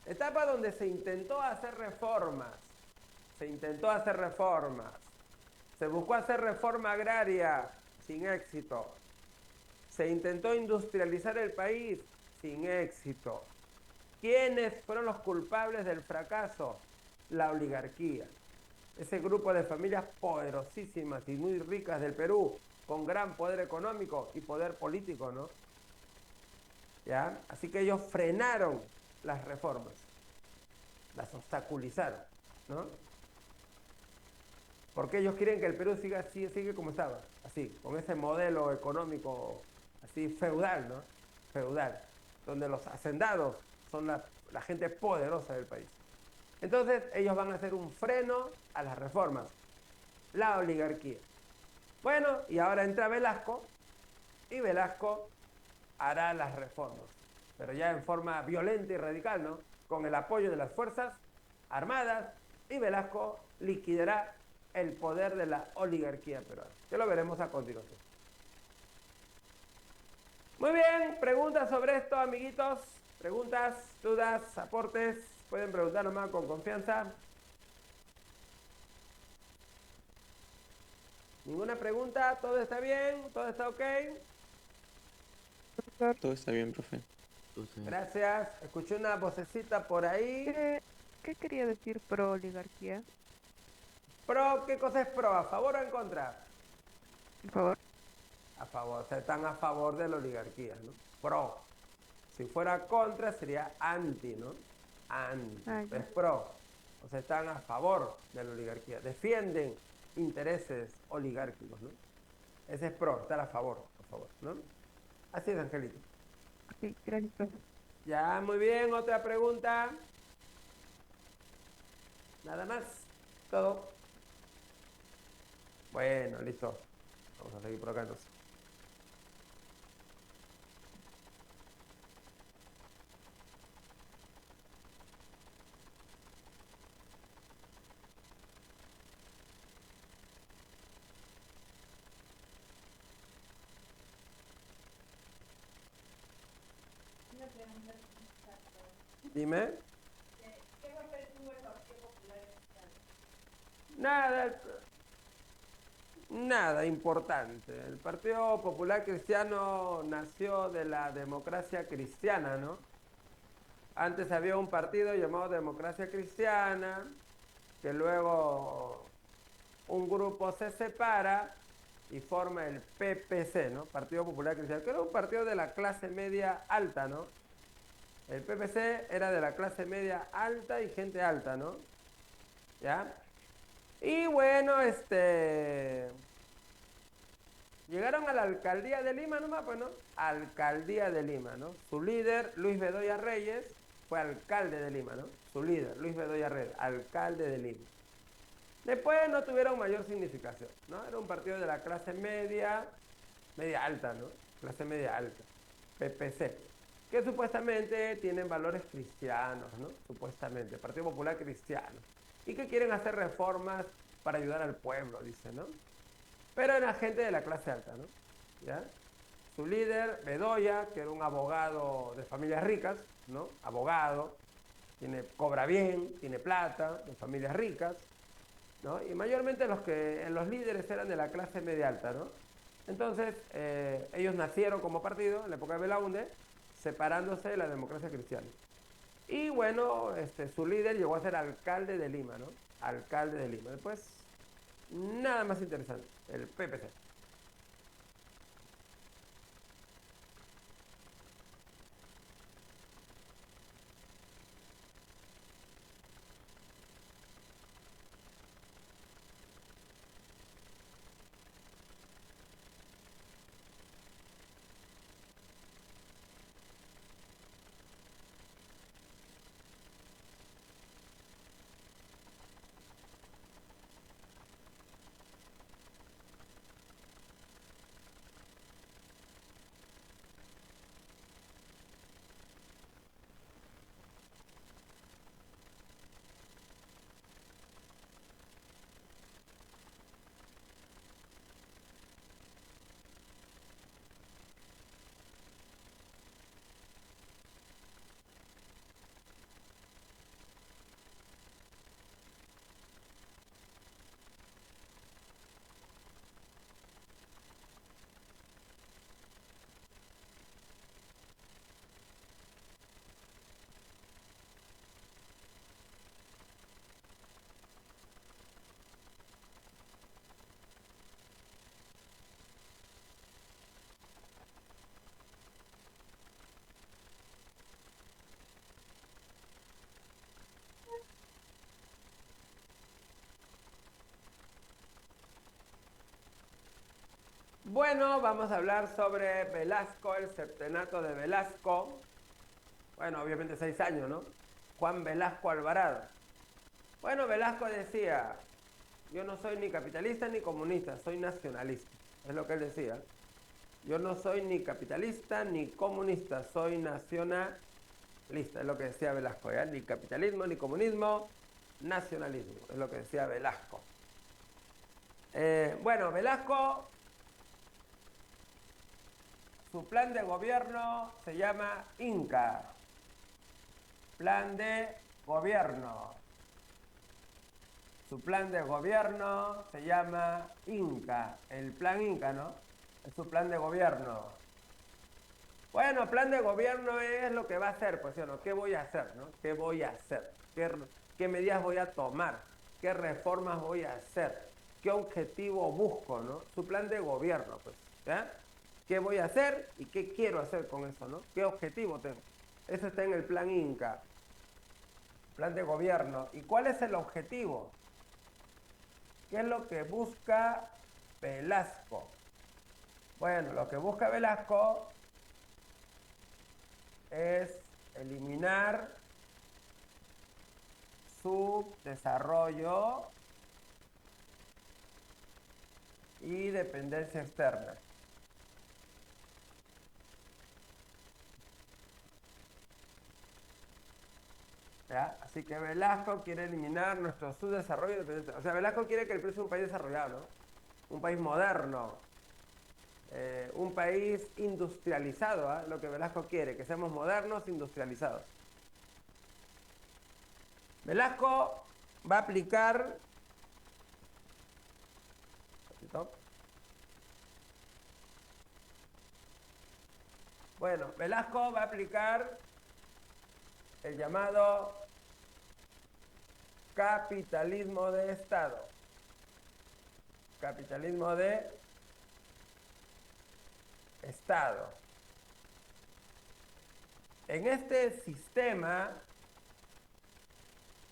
etapa donde se intentó hacer reformas, se buscó hacer reforma agraria sin éxito, se intentó industrializar el país sin éxito. ¿Quiénes fueron los culpables del fracaso? La oligarquía. Ese grupo de familias poderosísimas y muy ricas del Perú, con gran poder económico y poder político, ¿no? ¿Ya? Así que ellos frenaron las reformas, las obstaculizaron, ¿no? Porque ellos quieren que el Perú sigue como estaba, así, con ese modelo económico así feudal, ¿no? Feudal, donde los hacendados son la gente poderosa del país. Entonces ellos van a hacer un freno a las reformas, la oligarquía. Bueno, y ahora entra Velasco, y Velasco hará las reformas, pero ya en forma violenta y radical, ¿no? Con el apoyo de las Fuerzas Armadas, y Velasco liquidará el poder de la oligarquía peruana, que lo veremos a continuación. Muy bien, preguntas sobre esto, amiguitos. Preguntas, dudas, aportes, pueden preguntar nomás con confianza. ¿Ninguna pregunta? ¿Todo está bien? ¿Todo está ok? Todo está bien, profe. Gracias. Escuché una vocecita por ahí. ¿Qué quería decir pro oligarquía? Pro, ¿qué cosa es pro? ¿A favor o en contra? Por favor. A favor, o sea, están a favor de la oligarquía, ¿no? Pro. Si fuera contra sería anti, ¿no? Anti. Es pro. O sea, están a favor de la oligarquía. Defienden intereses oligárquicos, ¿no? Ese es pro, estar a favor, ¿no? Así es, Angelito. Sí, gracias, profe. Ya, muy bien. Otra pregunta. Nada más. Todo. Bueno, listo. Vamos a seguir por acá entonces. Dime. ¿Qué papel tuvo el Partido Popular Cristiano? Nada importante. El Partido Popular Cristiano nació de la democracia cristiana, ¿no? Antes había un partido llamado Democracia Cristiana, que luego un grupo se separa y forma el PPC, ¿no? Partido Popular Cristiano, que era un partido de la clase media alta, ¿no? El PPC era de la clase media alta y gente alta, ¿no? ¿Ya? Y bueno, llegaron a la alcaldía de Lima nomás, pues, ¿no? Alcaldía de Lima, ¿no? Su líder, Luis Bedoya Reyes, fue alcalde de Lima, ¿no? Su líder, Luis Bedoya Reyes, alcalde de Lima. Después no tuvieron mayor significación, ¿no? Era un partido de la clase media alta, ¿no? Clase media alta, PPC, que supuestamente tienen valores cristianos, ¿no? Supuestamente, Partido Popular Cristiano, y que quieren hacer reformas para ayudar al pueblo, dice, ¿no? Pero era gente de la clase alta, ¿no? ¿Ya? Su líder, Bedoya, que era un abogado de familias ricas, ¿no? Abogado, cobra bien, tiene plata, de familias ricas, ¿no? Y mayormente los líderes eran de la clase media alta, ¿no? Entonces, ellos nacieron como partido en la época de Belaúnde, separándose de la democracia cristiana. Y bueno, su líder llegó a ser alcalde de Lima, ¿no? Alcalde de Lima. Después, nada más interesante, el PPC. Bueno, vamos a hablar sobre Velasco, el septenato de Velasco. Bueno, obviamente 6 años, ¿no? Juan Velasco Alvarado. Bueno, Velasco decía, yo no soy ni capitalista ni comunista, soy nacionalista. Es lo que él decía. Yo no soy ni capitalista ni comunista, soy nacionalista. Es lo que decía Velasco, ¿ya? Ni capitalismo ni comunismo, nacionalismo. Es lo que decía Velasco. Bueno, Velasco, su plan de gobierno se llama Inca. Plan de gobierno. Su plan de gobierno se llama Inca. El plan Inca, ¿no? Es su plan de gobierno. Bueno, plan de gobierno es lo que va a hacer, pues, ¿sí o no? ¿Qué voy a hacer, no? ¿Qué voy a hacer? ¿Qué medidas voy a tomar? ¿Qué reformas voy a hacer? ¿Qué objetivo busco, no? Su plan de gobierno, pues, ¿ya? ¿Qué voy a hacer y qué quiero hacer con eso, no? ¿Qué objetivo tengo? Eso está en el plan Inca. Plan de gobierno. ¿Y cuál es el objetivo? ¿Qué es lo que busca Velasco? Bueno, lo que busca Velasco es eliminar su desarrollo y dependencia externa. ¿Ya? Así que Velasco quiere eliminar nuestro subdesarrollo y dependencia. O sea, Velasco quiere que el Perú sea un país desarrollado, ¿no? Un país moderno, un país industrializado, ¿eh? Lo que Velasco quiere, que seamos modernos, industrializados. Velasco va a aplicar... Bueno, Velasco va a aplicar el llamado capitalismo de Estado. Capitalismo de Estado. En este sistema,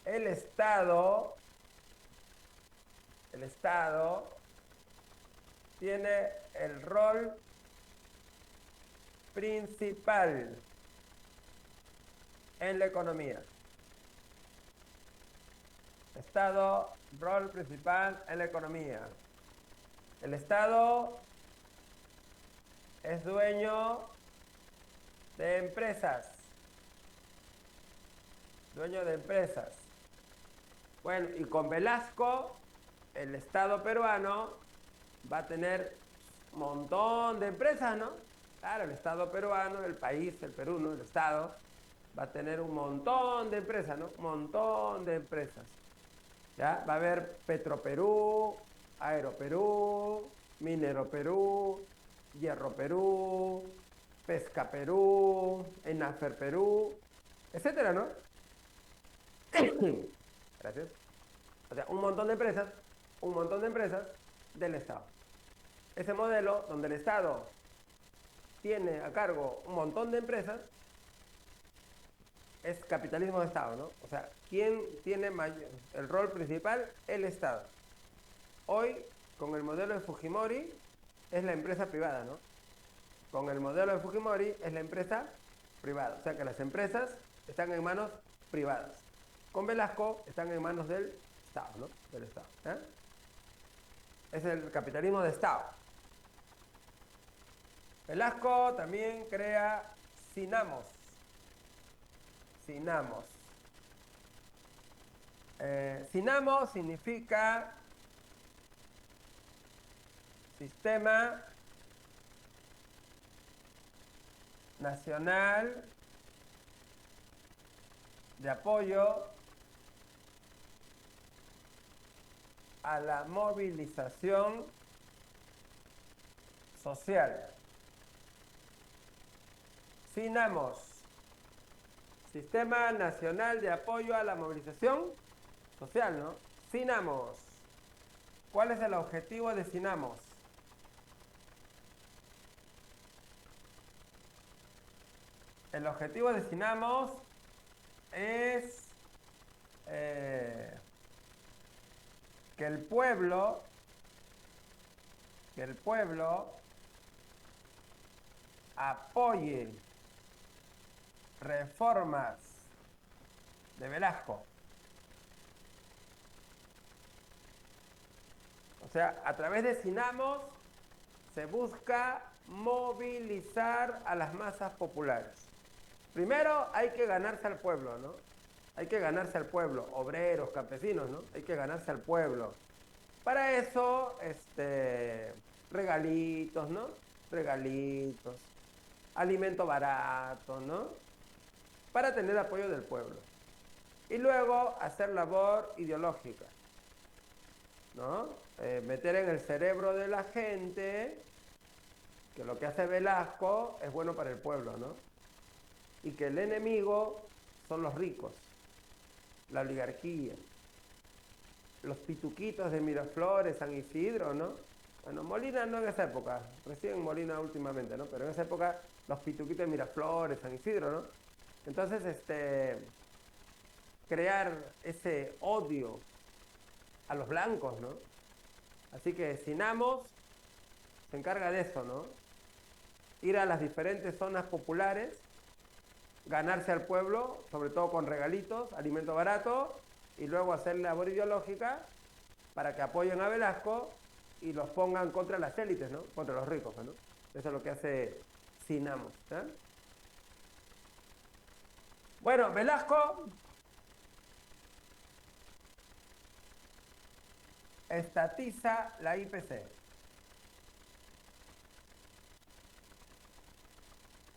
el Estado tiene el rol principal en la economía. Estado, rol principal en la economía. El Estado es dueño de empresas. Dueño de empresas. Bueno, y con Velasco, el Estado peruano va a tener un montón de empresas, ¿no? Claro, el Estado peruano, el país, el Perú, ¿no? El Estado va a tener un montón de empresas, ¿no? Un montón de empresas. ¿Ya? Va a haber Petroperú, Aeroperú, Minero Perú, Hierro Perú, Pesca Perú, Enafer Perú. etcétera, ¿no? Gracias. O sea, un montón de empresas del Estado. Ese modelo donde el Estado tiene a cargo un montón de empresas es capitalismo de Estado, ¿no? O sea, ¿quién tiene el rol principal? El Estado. Hoy, con el modelo de Fujimori, es la empresa privada, ¿no? Con el modelo de Fujimori es la empresa privada. O sea que las empresas están en manos privadas. Con Velasco están en manos del Estado, ¿no? Del Estado. ¿Eh? Es el capitalismo de Estado. Velasco también crea Sinamos. Sinamos. Sinamos significa Sistema Nacional de Apoyo a la Movilización Social. Sinamos. Sistema Nacional de Apoyo a la Movilización Social, ¿no? Sinamos. ¿Cuál es el objetivo de Sinamos? El objetivo de Sinamos es que el pueblo apoye reformas de Velasco. O sea, a través de Sinamos se busca movilizar a las masas populares. Primero hay que ganarse al pueblo, ¿no? Hay que ganarse al pueblo, obreros, campesinos, ¿no? Hay que ganarse al pueblo. Para eso, regalitos, ¿no? Regalitos, alimento barato, ¿no? Para tener apoyo del pueblo. Y luego hacer labor ideológica, ¿no? Meter en el cerebro de la gente que lo que hace Velasco es bueno para el pueblo, ¿no? Y que el enemigo son los ricos, la oligarquía, los pituquitos de Miraflores, San Isidro, ¿no? Bueno, Molina no en esa época, recién Molina últimamente, ¿no? Pero en esa época los pituquitos de Miraflores, San Isidro, ¿no? Entonces, crear ese odio a los blancos, ¿no? Así que Sinamos se encarga de eso, ¿no? Ir a las diferentes zonas populares, ganarse al pueblo, sobre todo con regalitos, alimento barato, y luego hacer labor ideológica para que apoyen a Velasco y los pongan contra las élites, ¿no? Contra los ricos, ¿no? Eso es lo que hace Sinamos, ¿eh? Bueno, Velasco estatiza la IPC.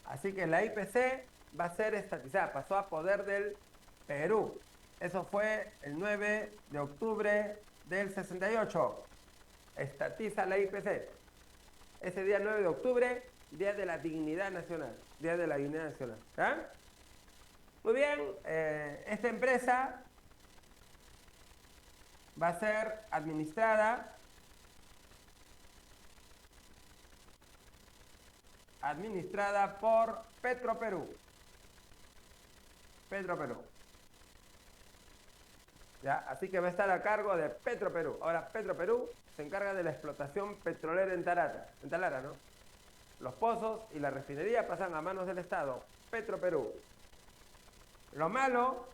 Así que la IPC va a ser estatizada, pasó a poder del Perú. Eso fue el 9 de octubre del 68. Estatiza la IPC. Ese día 9 de octubre, Día de la Dignidad Nacional. Día de la Dignidad Nacional. ¿Ah? Muy bien, esta empresa va a ser administrada por Petroperú. Petroperú. ¿Ya? Así que va a estar a cargo de Petroperú. Ahora, Petroperú se encarga de la explotación petrolera en Talara, ¿no? Los pozos y la refinería pasan a manos del Estado. Petroperú. Lo malo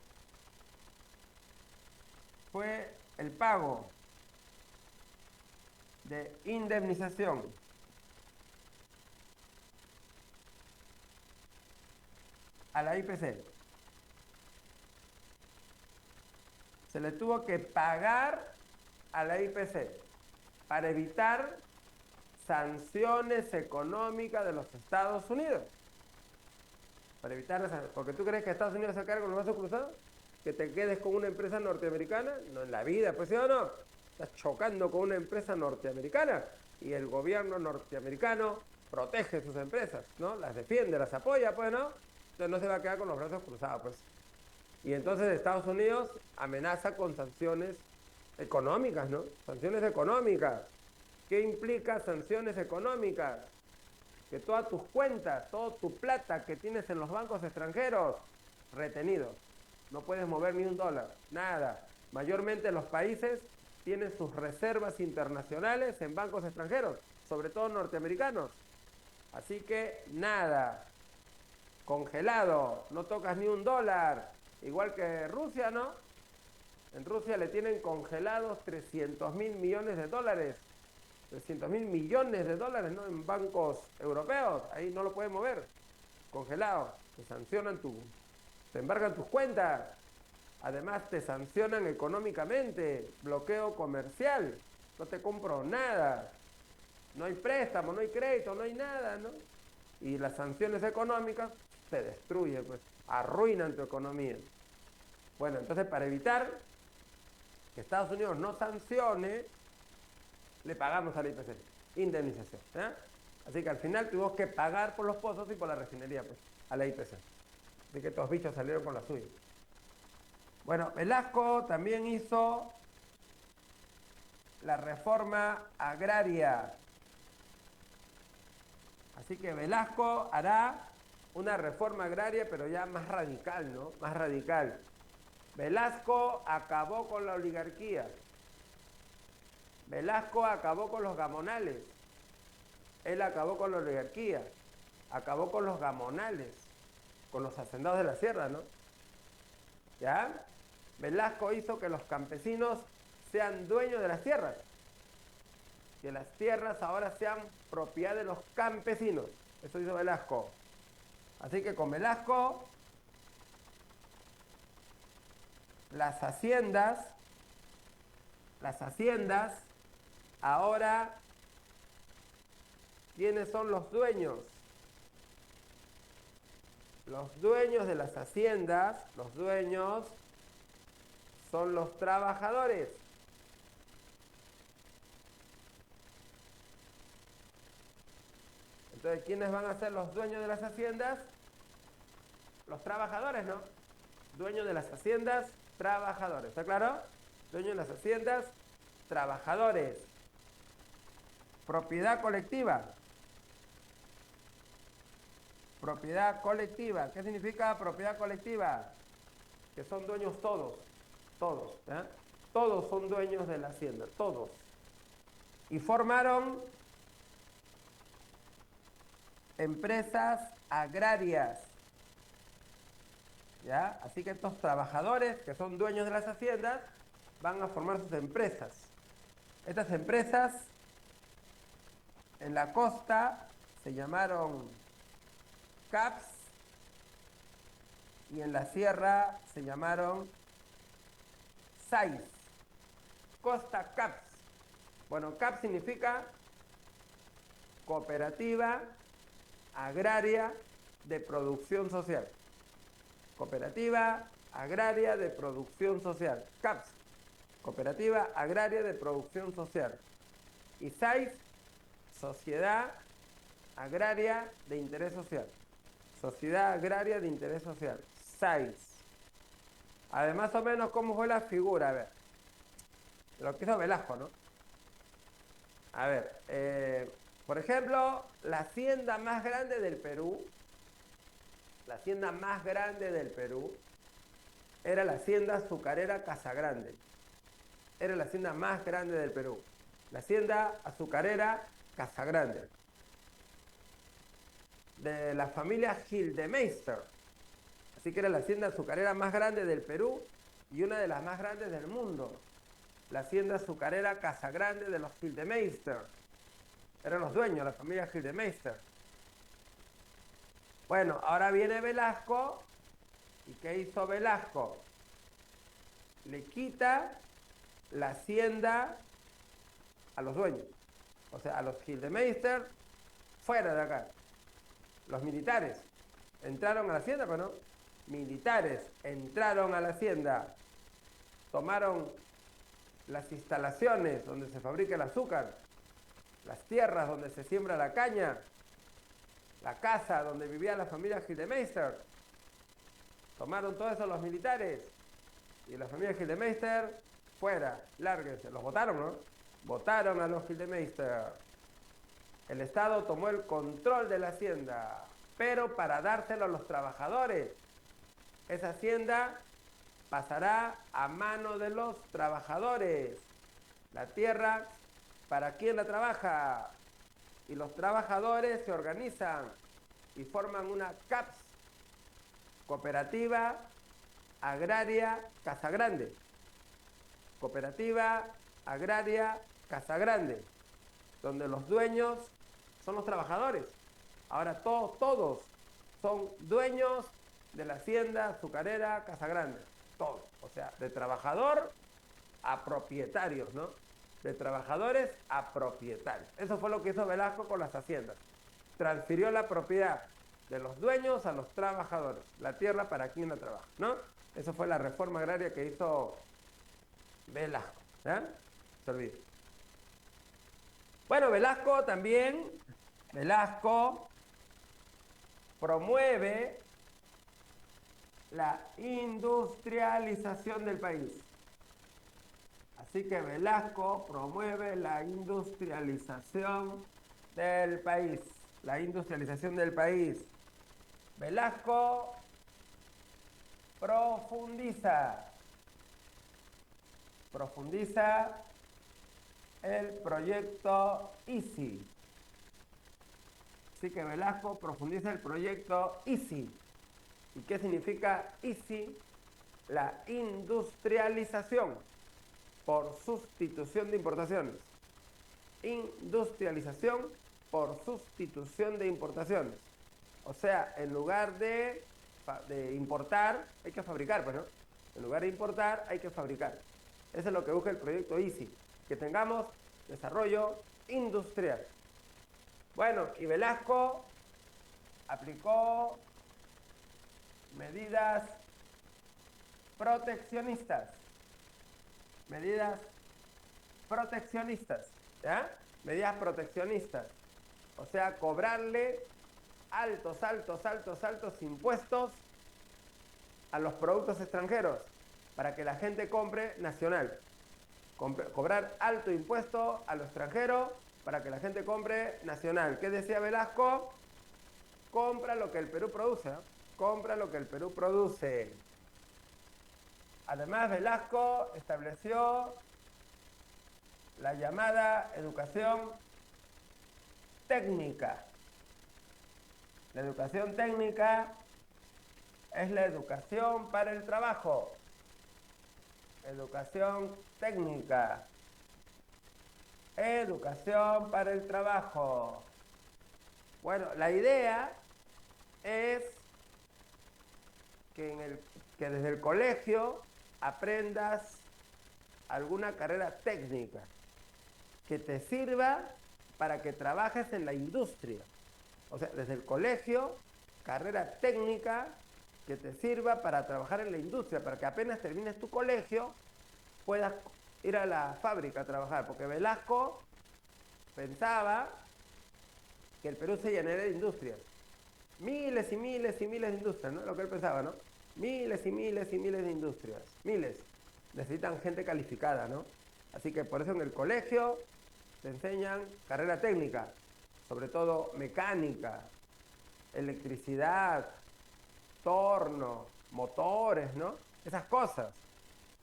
fue el pago de indemnización a la IPC. Se le tuvo que pagar a la IPC para evitar sanciones económicas de los Estados Unidos. Para evitar esas, porque tú crees que Estados Unidos se carga con los brazos cruzados, que te quedes con una empresa norteamericana, no en la vida, pues sí o no, estás chocando con una empresa norteamericana y el gobierno norteamericano protege sus empresas, ¿no? Las defiende, las apoya, pues, ¿no? Entonces no se va a quedar con los brazos cruzados, pues. Y entonces Estados Unidos amenaza con sanciones económicas, ¿no? Sanciones económicas. ¿Qué implica sanciones económicas? Que todas tus cuentas, toda tu plata que tienes en los bancos extranjeros, retenidos. No puedes mover ni un dólar, nada. Mayormente los países tienen sus reservas internacionales en bancos extranjeros, sobre todo norteamericanos. Así que nada, congelado, no tocas ni un dólar. Igual que Rusia, ¿no? En Rusia le tienen congelados 300.000 millones de dólares. 300.000 millones de dólares, ¿no? En bancos europeos. Ahí no lo pueden mover. Congelado. Te sancionan te embargan tus cuentas. Además te sancionan económicamente. Bloqueo comercial. No te compro nada. No hay préstamo, no hay crédito, no hay nada, ¿no? Y las sanciones económicas te destruyen, pues. Arruinan tu economía. Bueno, entonces para evitar que Estados Unidos no sancione, le pagamos a la IPC, indemnización. Así que al final tuvimos que pagar por los pozos y por la refinería, pues, a la IPC. Así que estos bichos salieron con la suya. Bueno, Velasco también hizo la reforma agraria. Así que Velasco hará una reforma agraria, pero ya más radical, ¿no? Más radical. Velasco acabó con la oligarquía. Velasco acabó con los gamonales. Él acabó con la oligarquía. Acabó con los gamonales. Con los hacendados de la sierra, ¿no? ¿Ya? Velasco hizo que los campesinos sean dueños de las tierras. Que las tierras ahora sean propiedad de los campesinos. Eso hizo Velasco. Así que con Velasco, las haciendas ahora, ¿quiénes son los dueños? Los dueños de las haciendas, los dueños son los trabajadores. Entonces, ¿quiénes van a ser los dueños de las haciendas? Los trabajadores, ¿no? Dueños de las haciendas, trabajadores. ¿Está claro? Dueños de las haciendas, trabajadores. Propiedad colectiva. Propiedad colectiva. ¿Qué significa propiedad colectiva? Que son dueños todos. Todos. ¿Eh? Todos son dueños de la hacienda. Todos. Y formaron empresas agrarias. ¿Ya? Así que estos trabajadores que son dueños de las haciendas van a formar sus empresas. Estas empresas en la costa se llamaron CAPS y en la sierra se llamaron SAIS. Costa CAPS. Bueno, CAPS significa Cooperativa Agraria de Producción Social. Cooperativa Agraria de Producción Social. CAPS. Cooperativa Agraria de Producción Social. Y SAIS, Sociedad Agraria de Interés Social. Sociedad Agraria de Interés Social. SAIS. A ver, más o menos, ¿cómo fue la figura? A ver. Lo que hizo Velasco, ¿no? A ver, por ejemplo, la hacienda más grande del Perú, era la hacienda azucarera Casagrande. Era la hacienda más grande del Perú. La hacienda azucarera Casagrande. De la familia Gildemeister. Así que era la hacienda azucarera más grande del Perú y una de las más grandes del mundo. La hacienda azucarera Casagrande de los Gildemeister. Eran los dueños, la familia Gildemeister. Bueno, ahora viene Velasco. ¿Y qué hizo Velasco? Le quita la hacienda a los dueños. O sea, a los Gildemeister, fuera de acá. Los militares entraron a la hacienda, pero no. Militares entraron a la hacienda, tomaron las instalaciones donde se fabrica el azúcar, las tierras donde se siembra la caña, la casa donde vivía la familia Gildemeister, Tomaron todo eso los militares y la familia Gildemeister, fuera, lárguense. Los votaron, ¿no? Votaron a los Gildemeister. El Estado tomó el control de la hacienda, pero para dárselo a los trabajadores. Esa hacienda pasará a mano de los trabajadores. La tierra, ¿para quién la trabaja? Y los trabajadores se organizan y forman una CAPS, Cooperativa Agraria Casagrande. Cooperativa Agraria Casagrande, donde los dueños son los trabajadores. Ahora todos son dueños de la hacienda azucarera Casagrande. Todos. O sea, de trabajador a propietarios, ¿no? De trabajadores a propietarios. Eso fue lo que hizo Velasco con las haciendas. Transfirió la propiedad de los dueños a los trabajadores. La tierra para quien la trabaja, ¿no? Eso fue la reforma agraria que hizo Velasco. ¿Eh? Se olvida. Bueno, Velasco promueve la industrialización del país. Así que Velasco promueve la industrialización del país. La industrialización del país. Velasco profundiza el proyecto ICI. Así que Velasco profundiza el proyecto ICI. ¿Y qué significa ICI? La industrialización por sustitución de importaciones. Industrialización por sustitución de importaciones. O sea, en lugar de importar, hay que fabricar, pues, ¿no? En lugar de importar, hay que fabricar. Eso es lo que busca el proyecto ICI, que tengamos desarrollo industrial. Bueno, y Velasco aplicó medidas proteccionistas. Medidas proteccionistas, ¿ya? Medidas proteccionistas. O sea, cobrarle altos impuestos a los productos extranjeros para que la gente compre nacional. Cobrar alto impuesto a lo extranjero para que la gente compre nacional. ¿Qué decía Velasco? Compra lo que el Perú produce, ¿no? Compra lo que el Perú produce. Además, Velasco estableció la llamada educación técnica. La educación técnica es la educación para el trabajo. Educación técnica. Educación para el trabajo. Bueno, la idea es que desde el colegio aprendas alguna carrera técnica que te sirva para que trabajes en la industria. O sea, desde el colegio, carrera técnica que te sirva para trabajar en la industria, para que apenas termines tu colegio puedas ir a la fábrica a trabajar, porque Velasco pensaba que el Perú se llenaría de industrias. Miles y miles y miles de industrias, ¿no? Lo que él pensaba, ¿no? Miles y miles y miles de industrias. Miles. Necesitan gente calificada, ¿no? Así que por eso en el colegio te enseñan carrera técnica, sobre todo mecánica, electricidad, torno, motores, ¿no? Esas cosas.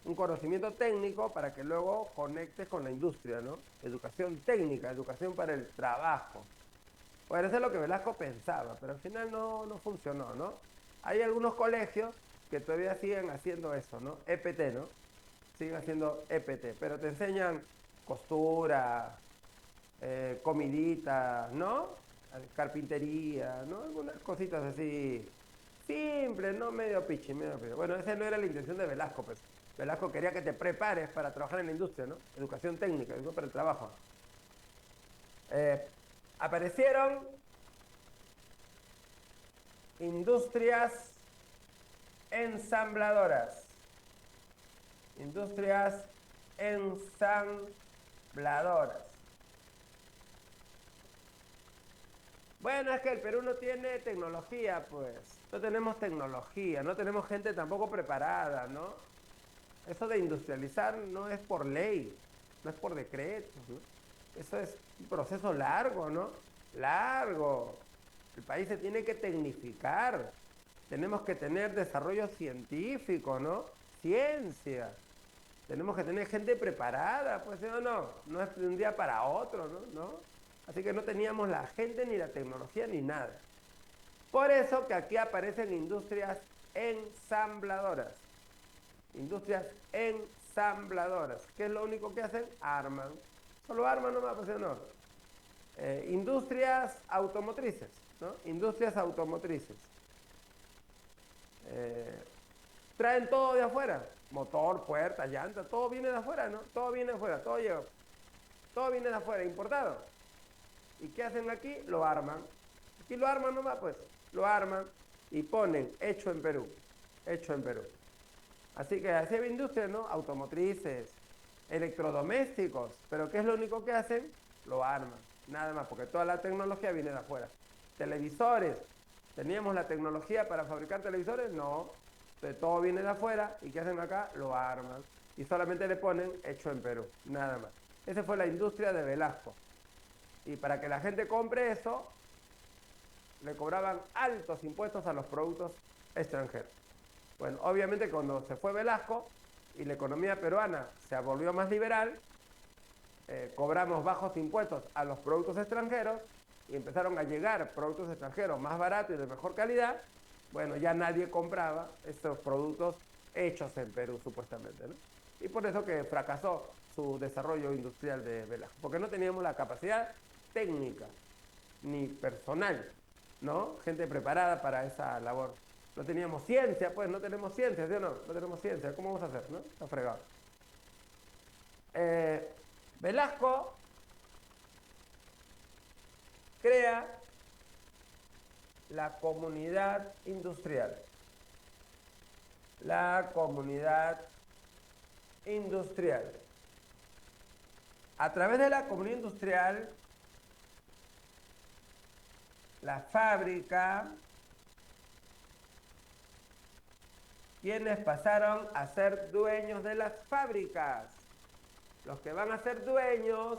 Un conocimiento técnico para que luego conectes con la industria, ¿no? Educación técnica, educación para el trabajo. Bueno, eso es lo que Velasco pensaba, pero al final no funcionó, ¿no? Hay algunos colegios que todavía siguen haciendo eso, ¿no? EPT, ¿no? Siguen haciendo EPT, pero te enseñan costura, comidita, ¿no? Carpintería, ¿no? Algunas cositas así simples, ¿no? Medio pichi, medio pichi. Bueno, esa no era la intención de Velasco, pues. Velasco quería que te prepares para trabajar en la industria, ¿no? Educación técnica, educación para el trabajo. Aparecieron industrias ensambladoras. Industrias ensambladoras. Bueno, es que el Perú no tiene tecnología, pues. no tenemos tecnología, no tenemos gente tampoco preparada, ¿no? Eso de industrializar no es por ley, no es por decreto, ¿no? Eso es un proceso largo, ¿no? Largo. El país se tiene que tecnificar. Tenemos que tener desarrollo científico, ¿no? Ciencia. Tenemos que tener gente preparada, pues, ¿sí o no? No es de un día para otro, ¿no? Así que no teníamos la gente, ni la tecnología, ni nada. Por eso que aquí aparecen industrias ensambladoras. Industrias ensambladoras. ¿Qué es lo único que hacen? Arman. Solo arman nomás, pues, ¿sí o no? Industrias automotrices, ¿no? Industrias automotrices. Traen todo de afuera. Motor, puertas, llantas, todo viene de afuera, ¿no? Todo viene de afuera, todo llega. Todo viene de afuera, importado. ¿Y qué hacen aquí? Lo arman. Aquí lo arman nomás, pues. Lo arman y ponen hecho en Perú. Hecho en Perú. Así que así hay industrias, ¿no? Automotrices, electrodomésticos. Pero ¿qué es lo único que hacen? Lo arman. Nada más, porque toda la tecnología viene de afuera. Televisores. ¿Teníamos la tecnología para fabricar televisores? No. Entonces todo viene de afuera. ¿Y qué hacen acá? Lo arman. Y solamente le ponen hecho en Perú. Nada más. Esa fue la industria de Velasco. Y para que la gente compre eso, le cobraban altos impuestos a los productos extranjeros. Bueno, obviamente cuando se fue Velasco y la economía peruana se volvió más liberal, cobramos bajos impuestos a los productos extranjeros y empezaron a llegar productos extranjeros más baratos y de mejor calidad. Bueno, ya nadie compraba estos productos hechos en Perú, supuestamente, ¿no? Y por eso que fracasó su desarrollo industrial de Velasco, porque no teníamos la capacidad técnica ni personal, ¿no? Gente preparada para esa labor. No teníamos ciencia, pues, no tenemos ciencia, ¿sí o no? No tenemos ciencia, ¿cómo vamos a hacer, no? Está fregado. Velasco crea la comunidad industrial. La comunidad industrial. A través de la comunidad industrial, la fábrica, quienes pasaron a ser dueños de las fábricas. Los que van a ser dueños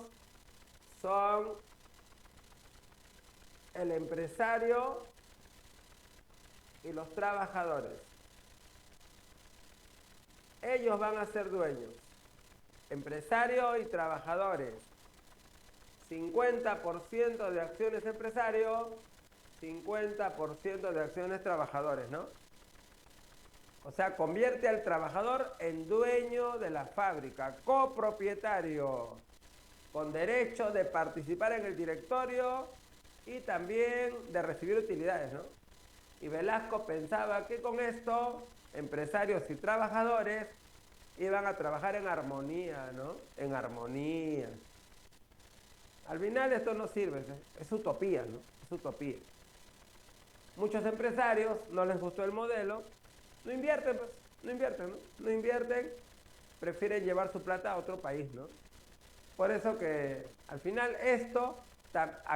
son el empresario y los trabajadores. Ellos van a ser dueños. Empresario y trabajadores. 50% de acciones empresario, 50% de acciones trabajadores, ¿no? O sea, convierte al trabajador en dueño de la fábrica, copropietario, con derecho de participar en el directorio y también de recibir utilidades, ¿no? Y Velasco pensaba que con esto, empresarios y trabajadores iban a trabajar en armonía, ¿no? En armonía. Al final esto no sirve, es utopía, ¿no? Es utopía. Muchos empresarios no les gustó el modelo, no invierten, pues, no invierten, ¿no? No invierten, prefieren llevar su plata a otro país, ¿no? Por eso que al final esto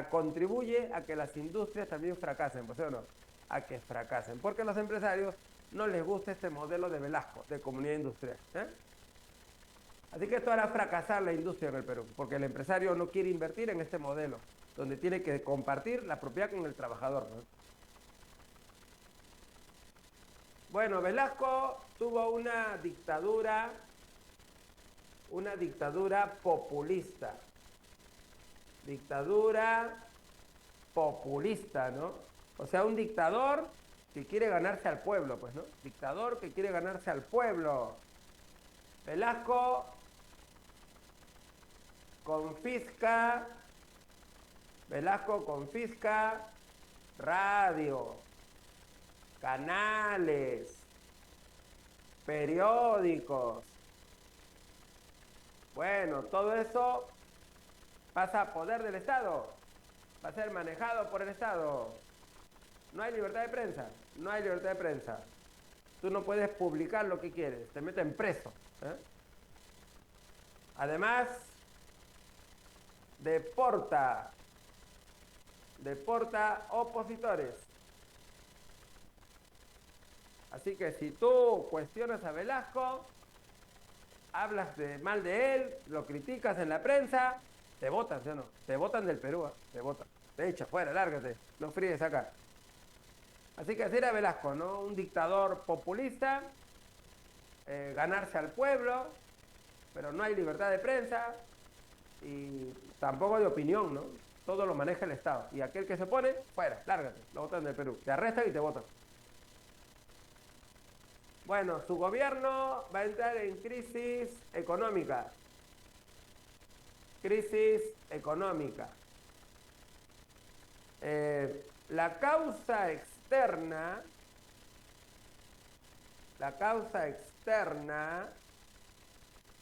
contribuye a que las industrias también fracasen, ¿pues sí o no? A que fracasen, porque a los empresarios no les gusta este modelo de Velasco, de comunidad industrial, ¿eh? Así que esto hará fracasar la industria en el Perú, porque el empresario no quiere invertir en este modelo, donde tiene que compartir la propiedad con el trabajador, ¿no? Bueno, Velasco tuvo una dictadura populista. Dictadura populista, ¿no? O sea, un dictador que quiere ganarse al pueblo, pues, ¿no? Dictador que quiere ganarse al pueblo. Velasco confisca radio, canales, periódicos. Bueno, todo eso pasa a poder del Estado, va a ser manejado por el Estado. No hay libertad de prensa, no hay libertad de prensa. Tú no puedes publicar lo que quieres, te meten preso, ¿eh? Además, deporta opositores. Así que si tú cuestionas a Velasco, hablas mal de él, lo criticas en la prensa, te votan, ¿sí o no? Te votan del Perú, te votan. Te echan fuera, lárgate, no fríes acá. Así que así era Velasco, ¿no? Un dictador populista, ganarse al pueblo, pero no hay libertad de prensa y tampoco de opinión, ¿no? Todo lo maneja el Estado. Y aquel que se opone, fuera, lárgate, lo votan del Perú. Te arrestan y te votan. Bueno, su gobierno va a entrar en crisis económica. Crisis económica. La causa externa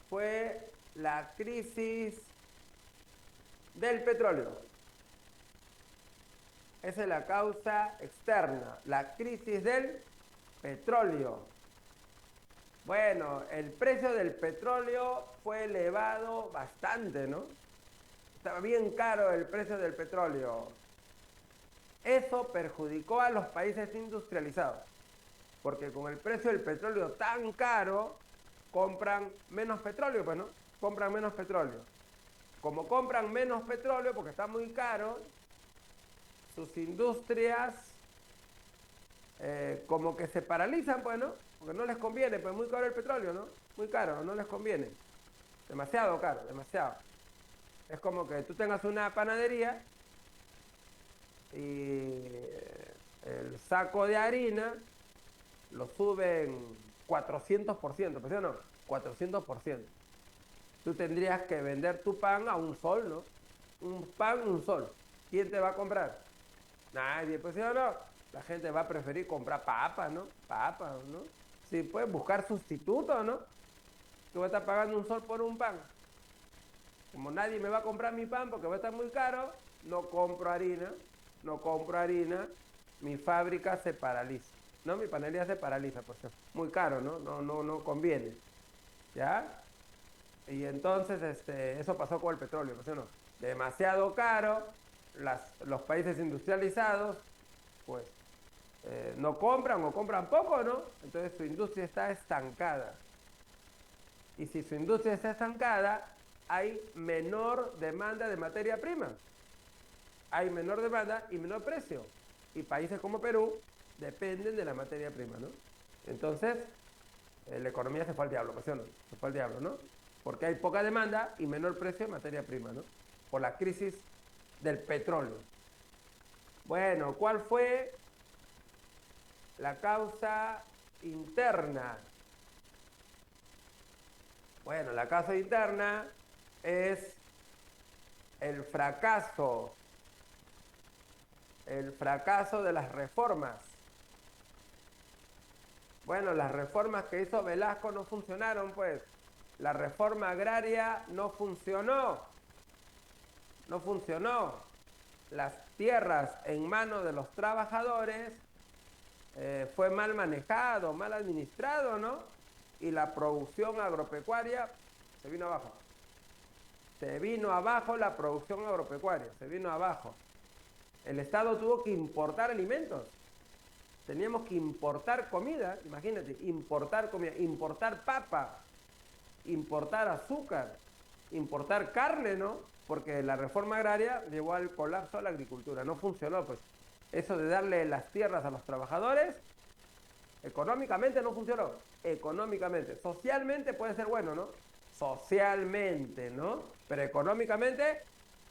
fue la crisis del petróleo. Esa es la causa externa, la crisis del petróleo. Bueno, el precio del petróleo fue elevado bastante, ¿no? Estaba bien caro el precio del petróleo. Eso perjudicó a los países industrializados, porque con el precio del petróleo tan caro, compran menos petróleo, pues, ¿no? Compran menos petróleo. Como compran menos petróleo porque está muy caro, sus industrias como que se paralizan, pues, ¿no? Porque no les conviene, pues muy caro el petróleo, ¿no? Muy caro, no les conviene. Demasiado caro, demasiado. Es como que tú tengas una panadería y el saco de harina lo suben 400%, ¿pues sí o no? 400%. Tú tendrías que vender tu pan a un sol, ¿no? Un pan, un sol. ¿Quién te va a comprar? Nadie, pues sí o no. La gente va a preferir comprar papas, ¿no? Papas, ¿no? Sí, puedes buscar sustitutos, ¿no? Tú vas a estar pagando un sol por un pan. Como nadie me va a comprar mi pan porque va a estar muy caro, no compro harina, mi fábrica se paraliza. No, mi panadería se paraliza, porque es muy caro, ¿no? No conviene. ¿Ya? Y entonces eso pasó con el petróleo, ¿no? ¿Sí o no? Demasiado caro, los países industrializados, pues, no compran o compran poco, ¿no? Entonces su industria está estancada. Y si su industria está estancada, hay menor demanda de materia prima. Hay menor demanda y menor precio. Y países como Perú dependen de la materia prima, ¿no? Entonces, la economía se fue al diablo, ¿sí o no? Se fue al diablo, ¿no? Porque hay poca demanda y menor precio de materia prima, ¿no? Por la crisis del petróleo. Bueno, ¿cuál fue la causa interna? Bueno, la causa interna es el fracaso de las reformas. Bueno, las reformas que hizo Velasco no funcionaron, pues. La reforma agraria no funcionó. No funcionó. Las tierras en manos de los trabajadores fue mal manejado, mal administrado, ¿no? Y la producción agropecuaria se vino abajo. Se vino abajo la producción agropecuaria, se vino abajo. El Estado tuvo que importar alimentos. Teníamos que importar comida, imagínate, importar comida, importar papa, importar azúcar, importar carne, ¿no? Porque la reforma agraria llevó al colapso a la agricultura, no funcionó, pues. Eso de darle las tierras a los trabajadores, económicamente no funcionó, económicamente. Socialmente puede ser bueno, ¿no? Socialmente, ¿no? Pero económicamente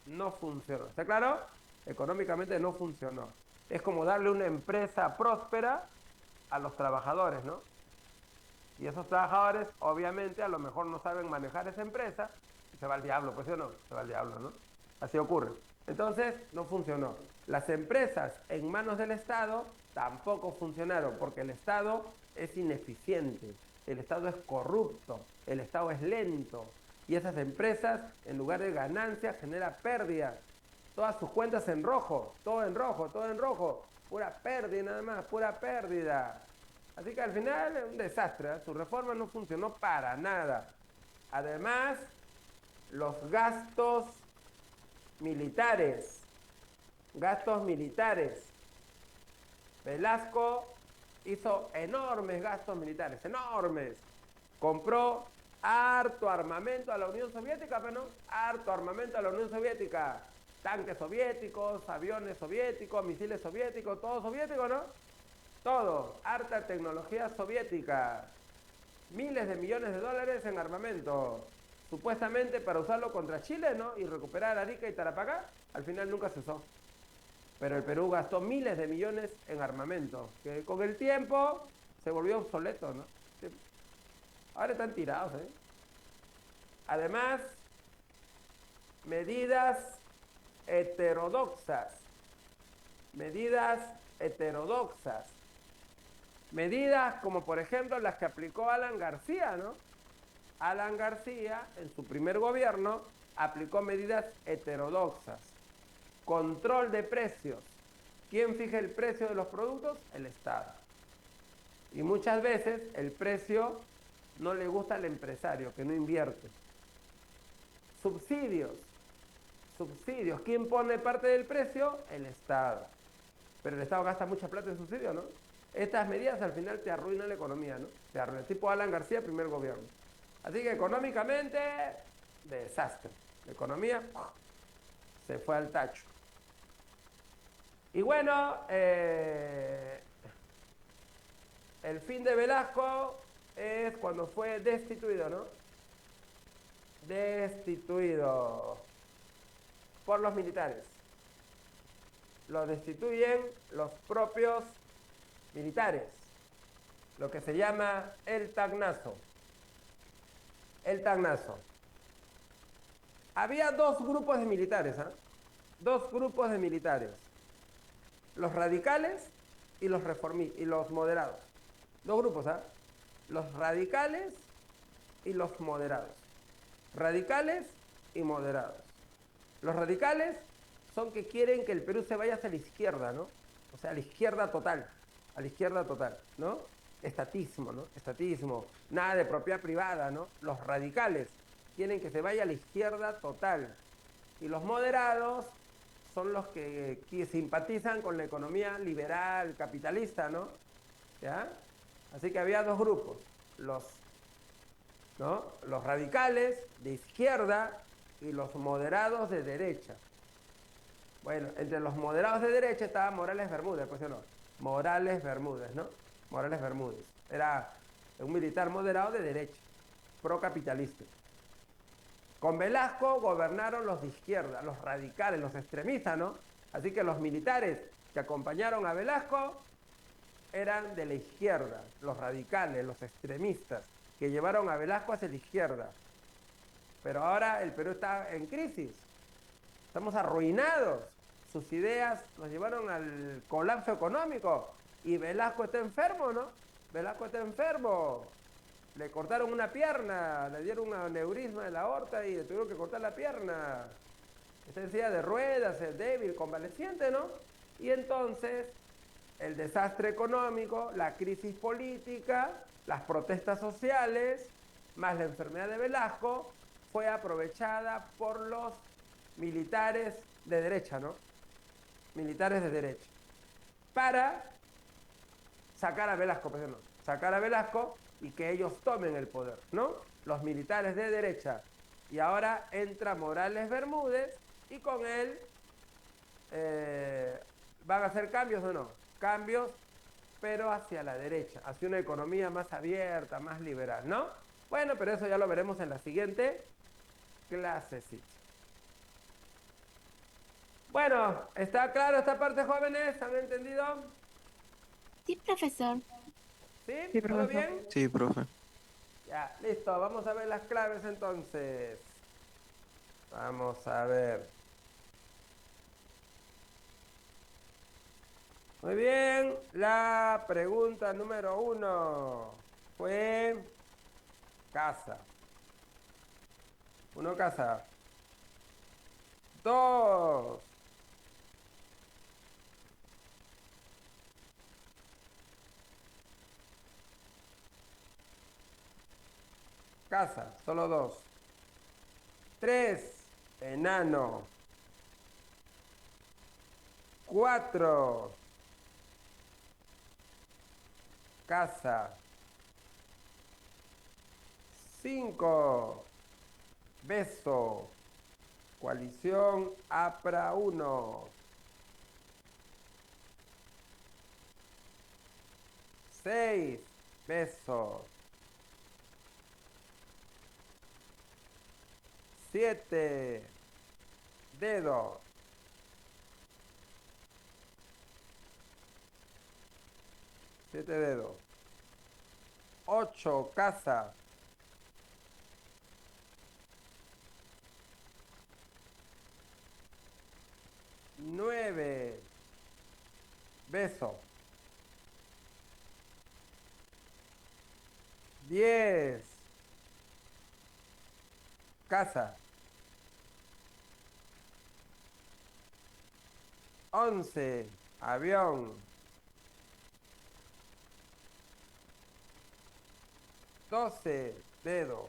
no funcionó. ¿Está claro? Económicamente no funcionó. Es como darle una empresa próspera a los trabajadores, ¿no? Y esos trabajadores, obviamente, a lo mejor no saben manejar esa empresa y se va al diablo, pues sí o no, se va al diablo, ¿no? Así ocurre. Entonces, no funcionó. Las empresas en manos del Estado tampoco funcionaron porque el Estado es ineficiente, el Estado es corrupto, el Estado es lento y esas empresas, en lugar de ganancias, generan pérdidas. Todas sus cuentas en rojo, todo en rojo, todo en rojo. Pura pérdida nada más, pura pérdida. Así que al final es un desastre, ¿eh? Su reforma no funcionó para nada. Además, los gastos militares. Velasco hizo enormes gastos militares, enormes. Compró harto armamento a la Unión Soviética, pero no, harto armamento a la Unión Soviética. Tanques soviéticos, aviones soviéticos, misiles soviéticos, todo soviético, ¿no? Todo, harta tecnología soviética. Miles de millones de dólares en armamento. Supuestamente para usarlo contra Chile, ¿no? Y recuperar Arica y Tarapacá. Al final nunca se usó. Pero el Perú gastó miles de millones en armamento, que con el tiempo se volvió obsoleto, ¿no? Ahora están tirados, ¿eh? Además, medidas heterodoxas. Medidas heterodoxas. Medidas como por ejemplo las que aplicó Alan García, ¿no? Alan García, en su primer gobierno, aplicó medidas heterodoxas. Control de precios. ¿Quién fija el precio de los productos? El Estado. Y muchas veces el precio no le gusta al empresario, que no invierte. Subsidios. Subsidios. ¿Quién pone parte del precio? El Estado. Pero el Estado gasta mucha plata en subsidios, ¿no? Estas medidas al final te arruinan la economía, ¿no? Te arruinan. Tipo Alan García, primer gobierno. Así que económicamente, desastre. La economía se fue al tacho. Y bueno, el fin de Velasco es cuando fue destituido, ¿no? Destituido por los militares. Lo destituyen los propios militares. Lo que se llama el tagnazo. El tagnazo. Había dos grupos de militares, ¿eh? Dos grupos de militares. Los radicales y los y los moderados. Dos grupos, ¿ah? Los radicales y los moderados. Radicales y moderados. Los radicales son que quieren que el Perú se vaya hacia la izquierda, ¿no? O sea, a la izquierda total. A la izquierda total, ¿no? Estatismo, ¿no? Estatismo. Nada de propiedad privada, ¿no? Los radicales quieren que se vaya a la izquierda total. Y los moderados son los que simpatizan con la economía liberal, capitalista, ¿no? ¿Ya? Así que había dos grupos, los radicales de izquierda y los moderados de derecha. Bueno, entre los moderados de derecha estaba Morales Bermúdez, pues no, Morales Bermúdez, ¿no? Morales Bermúdez. Era un militar moderado de derecha, procapitalista. Con Velasco gobernaron los de izquierda, los radicales, los extremistas, ¿no? Así que los militares que acompañaron a Velasco eran de la izquierda, los radicales, los extremistas, que llevaron a Velasco hacia la izquierda. Pero ahora el Perú está en crisis, estamos arruinados, sus ideas nos llevaron al colapso económico y Velasco está enfermo, ¿no? Velasco está enfermo. Le cortaron una pierna, le dieron un aneurisma de la aorta y le tuvieron que cortar la pierna. Está en silla de ruedas, es débil, convaleciente, ¿no? Y entonces, el desastre económico, la crisis política, las protestas sociales, más la enfermedad de Velasco, fue aprovechada por los militares de derecha, ¿no? Militares de derecha. Para sacar a Velasco, pues no, sacar a Velasco y que ellos tomen el poder, ¿no? Los militares de derecha. Y ahora entra Morales Bermúdez y con él van a hacer cambios o no. Cambios, pero hacia la derecha, hacia una economía más abierta, más liberal, ¿no? Bueno, pero eso ya lo veremos en la siguiente clasecita. Bueno, ¿está claro esta parte, jóvenes? ¿Han entendido? Sí, profesor. ¿Sí? Sí, ¿Todo profesor. bien? Sí, profe. Ya, listo. Vamos a ver las claves entonces. Vamos a ver. Muy bien. La pregunta número 1 fue casa. 1, casa. 2. Casa, solo 2. 3, enano. 4, casa. 5, beso. Coalición APRA 1. 6, beso. 7, dedo. 7 dedos. 8, casa. 9, beso. 10, casa. 11, avión. 12, dedo.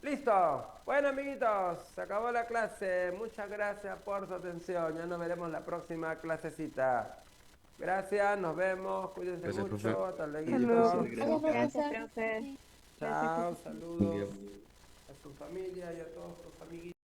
¡Listo! Bueno, amiguitos, se acabó la clase. Muchas gracias por su atención. Ya nos veremos la próxima clasecita. Gracias, nos vemos. Cuídense Gracias, mucho. profe. Hasta Saludos. luego. Hola, Gracias, profesor. profe. Chao, Gracias, saludos Buen día. a su familia y a todos sus amiguitos.